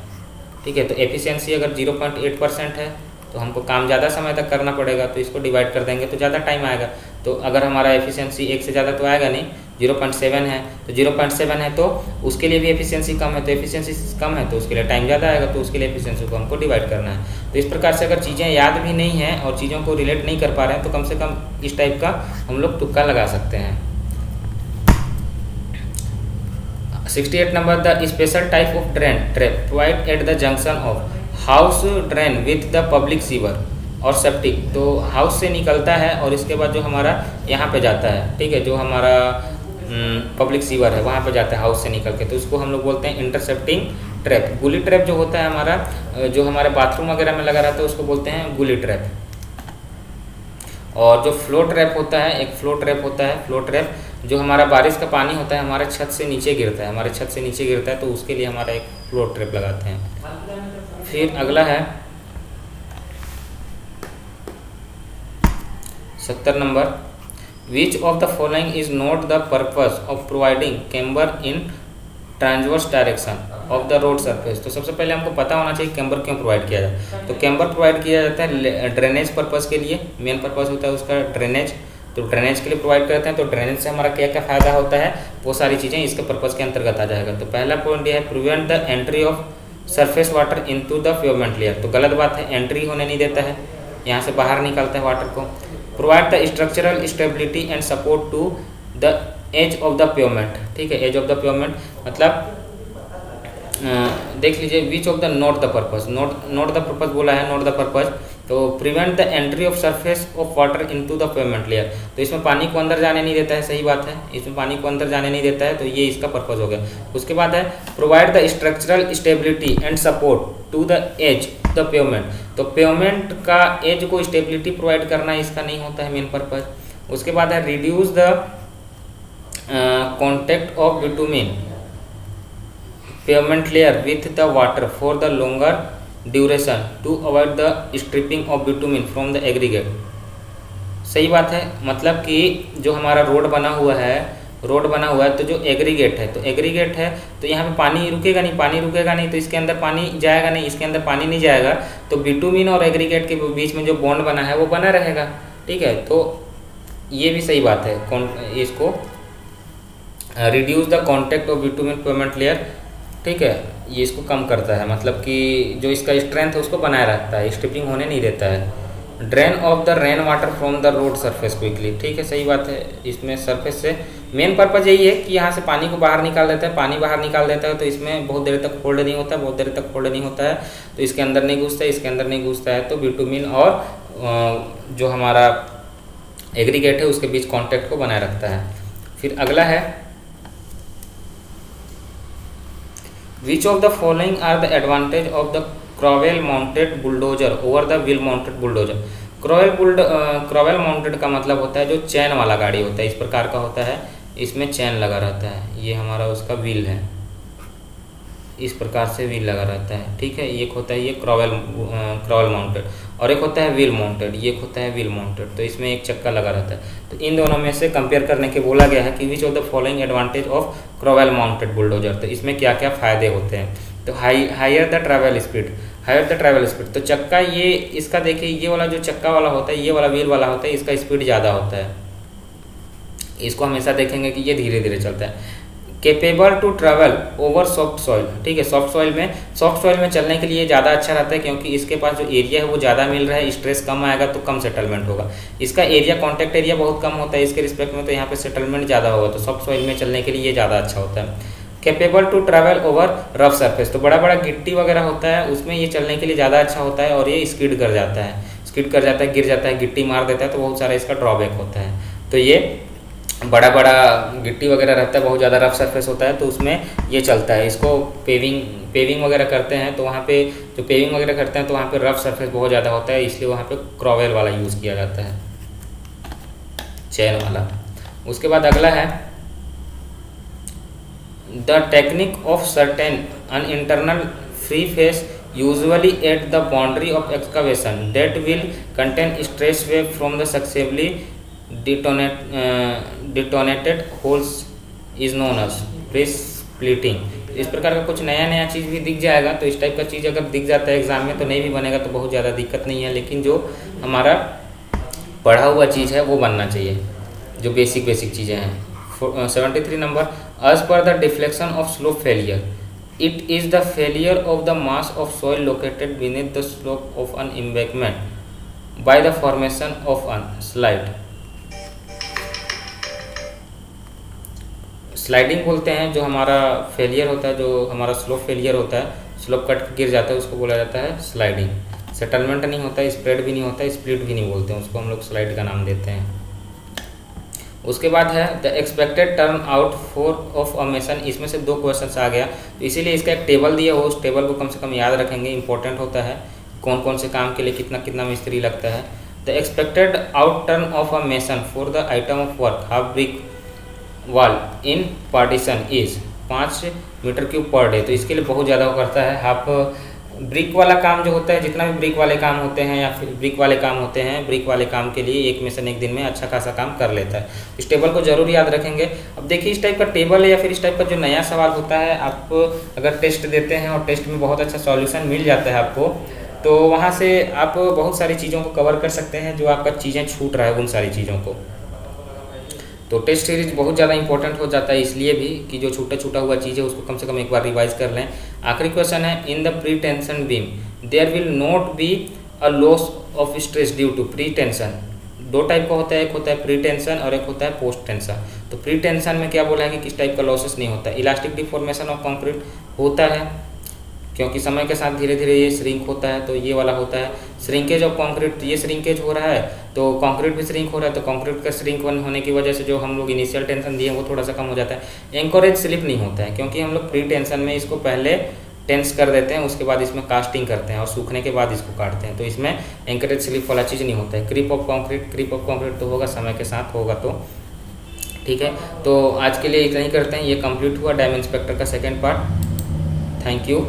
ठीक है, तो एफिशिएंसी अगर 0.8% है तो हमको काम ज़्यादा समय तक करना पड़ेगा, तो इसको डिवाइड कर देंगे तो ज़्यादा टाइम आएगा। तो अगर हमारा एफिशिएंसी 1 से ज़्यादा तो आएगा नहीं, 0.7 है, तो 0.7 है तो उसके लिए भी एफिशिएंसी कम है, तो एफिशिएंसी कम है तो उसके लिए टाइम ज़्यादा आएगा, तो उसके लिए एफिशिएंसी को हमको डिवाइड करना है। तो इस प्रकार से अगर चीज़ें याद भी नहीं हैं और चीज़ों को रिलेट नहीं कर पा रहे हैं तो कम से कम इस टाइप का हम लोग तुक्का लगा सकते हैं। 68 number, the special type of drain trap provide at the junction of house drain with the public sewer और सेप्टिक। तो हाउस से निकलता है और इसके बाद जो हमारा यहाँ पे जाता है, ठीक है, जो हमारा पब्लिक सीवर है वहाँ पे जाता है हाउस से निकल के, तो उसको हम लोग बोलते हैं इंटरसेप्टिंग ट्रैप। गुली ट्रैप जो होता है हमारा, जो हमारे बाथरूम वगैरह में लगा रहता है उसको बोलते हैं गुली ट्रैप। और जो फ्लो ट्रैप होता है, एक फ्लो ट्रैप होता है, फ्लो ट्रैप जो हमारा बारिश का पानी होता है हमारे छत से नीचे गिरता है, हमारे छत से नीचे गिरता है, तो उसके लिए हमारा एक फ्लो ट्रैप लगाते हैं। फिर अगला है 70 number, which of the following is not the purpose of providing camber in transverse direction of the road surface. तो सबसे पहले हमको पता होना चाहिए कैम्बर क्यों प्रोवाइड किया जाता है। तो कैम्बर प्रोवाइड किया जाता है ड्रेनेज पर्पस के लिए, मेन पर्पस होता है उसका ड्रेनेज, तो ड्रेनेज के लिए प्रोवाइड करते हैं। तो ड्रेनेज से हमारा क्या क्या फ़ायदा होता है वो सारी चीज़ें इसके पर्पस के अंतर्गत आ जाएगा। तो पहला पॉइंट यह है prevent the entry of surface water into the pavement layer. तो गलत बात है, एंट्री होने नहीं देता है, यहाँ से बाहर निकालता है वाटर को। Provide the structural stability and support to the edge of the pavement, ठीक है, एज ऑफ द पेवमेंट मतलब देख लीजिए which of the not the purpose, not the purpose बोला है, नोट द पर्पस। तो prevent the entry of surface of water into the pavement layer, तो इसमें पानी को अंदर जाने नहीं देता है, सही बात है, इसमें पानी को अंदर जाने नहीं देता है, तो ये इसका पर्पस हो गया। उसके बाद है provide the structural stability and support to the edge the pavement. तो पेवमेंट का एज को स्टेबिलिटी प्रोवाइड करना इसका नहीं होता है मेन पर्पस। उसके बाद है reduce the contact of bitumen pavement layer with the water for the longer duration to avoid the stripping of bitumen from the aggregate। सही बात है, मतलब कि जो हमारा रोड बना हुआ है तो जो एग्रीगेट है, तो एग्रीगेट है तो यहाँ पे पानी रुकेगा नहीं, पानी रुकेगा नहीं तो इसके अंदर पानी जाएगा नहीं, इसके अंदर पानी नहीं जाएगा, तो बिटुमिन और एग्रीगेट के बीच में जो बॉन्ड बना है वो बना रहेगा, ठीक है। तो ये भी सही बात है, इसको reduce the contact of bitumen pavement layer, ठीक है, ये इसको कम करता है, मतलब कि जो इसका स्ट्रेंथ है उसको बनाए रखता है, स्ट्रिपिंग होने नहीं देता है। Drain of the rain water from the road surface quickly, ठीक है, सही बात है, इसमें सरफेस से मेन पर्पज यही है कि यहाँ से पानी को बाहर निकाल देता है, पानी बाहर निकाल देता है तो इसमें बहुत देर तक होल्ड नहीं होता, बहुत देर तक होल्ड नहीं होता है, तो इसके अंदर नहीं घुसता है, इसके अंदर नहीं घुसता है, तो बिटुमिन और जो हमारा एग्रीगेट है उसके बीच कॉन्टैक्ट को बनाए रखता है। फिर अगला है Which of the following are the advantage of the Crowell mounted bulldozer over the wheel mounted bulldozer? Crowell mounted का मतलब होता है जो चैन वाला गाड़ी होता है, इस प्रकार का होता है, इसमें चैन लगा रहता है, ये हमारा उसका व्हील है, इस प्रकार से व्हील लगा रहता है, ठीक है। एक होता है ये क्रॉवेल माउंटेड और एक होता है व्हील माउंटेड, ये होता है व्हील माउंटेड, तो इसमें एक चक्का लगा रहता है। तो इन दोनों में से कंपेयर करने के बोला गया है कि which of the following advantage of crawler mounted bulldozer, तो इसमें क्या क्या फ़ायदे होते हैं। तो हायर द ट्रैवल स्पीड, तो चक्का ये इसका देखिए, ये वाला जो चक्का वाला होता है, ये वाला व्हील वाला होता है, इसका स्पीड ज़्यादा होता है, इसको हमेशा देखेंगे कि ये धीरे धीरे चलता है। Capable to travel over soft soil, ठीक है, सॉफ्ट सॉइल में चलने के लिए ज़्यादा अच्छा रहता है क्योंकि इसके पास जो एरिया है वो ज़्यादा मिल रहा है, स्ट्रेस कम आएगा तो कम सेटलमेंट होगा। इसका एरिया कॉन्टैक्ट एरिया बहुत कम होता है इसके रिस्पेक्ट में, तो यहाँ पे सेटलमेंट ज़्यादा होगा, तो सॉफ्ट सॉइल में चलने के लिए ये ज़्यादा अच्छा होता है। Capable to travel over rough surface, तो बड़ा बड़ा गिट्टी वगैरह होता है उसमें ये चलने के लिए ज़्यादा अच्छा होता है और ये स्किड कर जाता है, गिर जाता है, गिट्टी मार देता है, तो बहुत सारा इसका ड्रॉबैक होता है। तो ये बड़ा बड़ा गिट्टी वगैरह रहता है, बहुत ज़्यादा रफ सरफेस होता है तो उसमें ये चलता है। इसको पेविंग वगैरह करते हैं तो वहाँ पे जो पेविंग वगैरह करते हैं तो वहाँ पे रफ सरफेस बहुत ज़्यादा होता है, इसलिए वहाँ पे क्रॉवेल वाला यूज़ किया जाता है, चैन वाला। उसके बाद अगला है the technique of certain an internal free face usually at the boundary of excavation that will contain stress wave from the successfully detonated holes is known as pre splitting. इस प्रकार का कुछ नया चीज़ भी दिख जाएगा, तो इस टाइप का चीज़ अगर दिख जाता है एग्जाम में तो नहीं भी बनेगा तो बहुत ज़्यादा दिक्कत नहीं है, लेकिन जो हमारा पढ़ा हुआ चीज़ है वो बनना चाहिए, जो बेसिक चीज़ें हैं। 73 number, as per the deflection of slope failure it is the failure of the mass of soil located beneath the slope of an embankment by the formation of an slide. Sliding बोलते हैं जो हमारा फेलियर होता है, जो हमारा स्लोप फेलियर होता है, स्लोप कट गिर जाता है, उसको बोला जाता है स्लाइडिंग। सेटलमेंट नहीं होता है, स्प्रेड भी नहीं होता है, स्प्लिट भी नहीं बोलते हैं, उसको हम लोग स्लाइड का नाम देते हैं। उसके बाद है the expected turn out for of a mason, इसमें से 2 क्वेश्चन आ गया, तो इसीलिए इसका एक टेबल दिया हो, उस टेबल को कम से कम याद रखेंगे, इंपॉर्टेंट होता है, कौन कौन से काम के लिए कितना कितना मिस्त्री लगता है। The expected out turn of a mason for the item of work half brick wall in partition is 5 metre cube per day. तो इसके लिए बहुत ज़्यादा वो करता है। हाफ ब्रिक वाला काम जो होता है, जितना भी ब्रिक वाले काम होते हैं या फिर ब्रिक वाले काम होते हैं, ब्रिक वाले काम के लिए एक मेसन एक दिन में अच्छा खासा काम कर लेता है। इस टेबल को जरूर याद रखेंगे। अब देखिए इस टाइप का टेबल है या फिर इस टाइप का जो नया सवाल होता है, आप अगर टेस्ट देते हैं और टेस्ट में बहुत अच्छा सॉल्यूशन मिल जाता है आपको, तो वहाँ से आप बहुत सारी चीज़ों को कवर कर सकते हैं जो आपका चीज़ें छूट रहा है उन सारी चीज़ों को। तो टेस्ट सीरीज बहुत ज़्यादा इंपॉर्टेंट हो जाता है इसलिए भी कि जो छूटा हुआ चीज़ है उसको कम से कम एक बार रिवाइज कर लें। आखिरी क्वेश्चन है, in the pre tension beam there will not be a loss of stress due to pretension. 2 type का होता है, एक होता है प्री टेंशन और एक होता है पोस्ट टेंशन। तो प्री टेंशन में क्या बोला है कि किस टाइप का लॉसेस नहीं होता है। इलास्टिक डिफॉर्मेशन ऑफ कंक्रीट होता है क्योंकि समय के साथ धीरे धीरे ये श्रिंक होता है, तो ये वाला होता है श्रिंकेज ऑफ कंक्रीट। ये श्रिंकेज हो रहा है तो कंक्रीट भी श्रिंक हो रहा है, तो कंक्रीट का श्रिंक होने की वजह से जो हम लोग इनिशियल टेंशन दिए वो थोड़ा सा कम हो जाता है। एंकरेज स्लिप नहीं होता है क्योंकि हम लोग प्री टेंशन में इसको पहले टेंस कर देते हैं, उसके बाद इसमें कास्टिंग करते हैं और सूखने के बाद इसको काटते हैं, तो इसमें एंकरेज स्लिप वाला चीज़ नहीं होता है। क्रीप ऑफ कंक्रीट तो होगा, समय के साथ होगा। तो ठीक है, तो आज के लिए इतना ही करते हैं। ये कंप्लीट हुआ डायमंड इंस्पेक्टर का सेकेंड पार्ट। Thank you.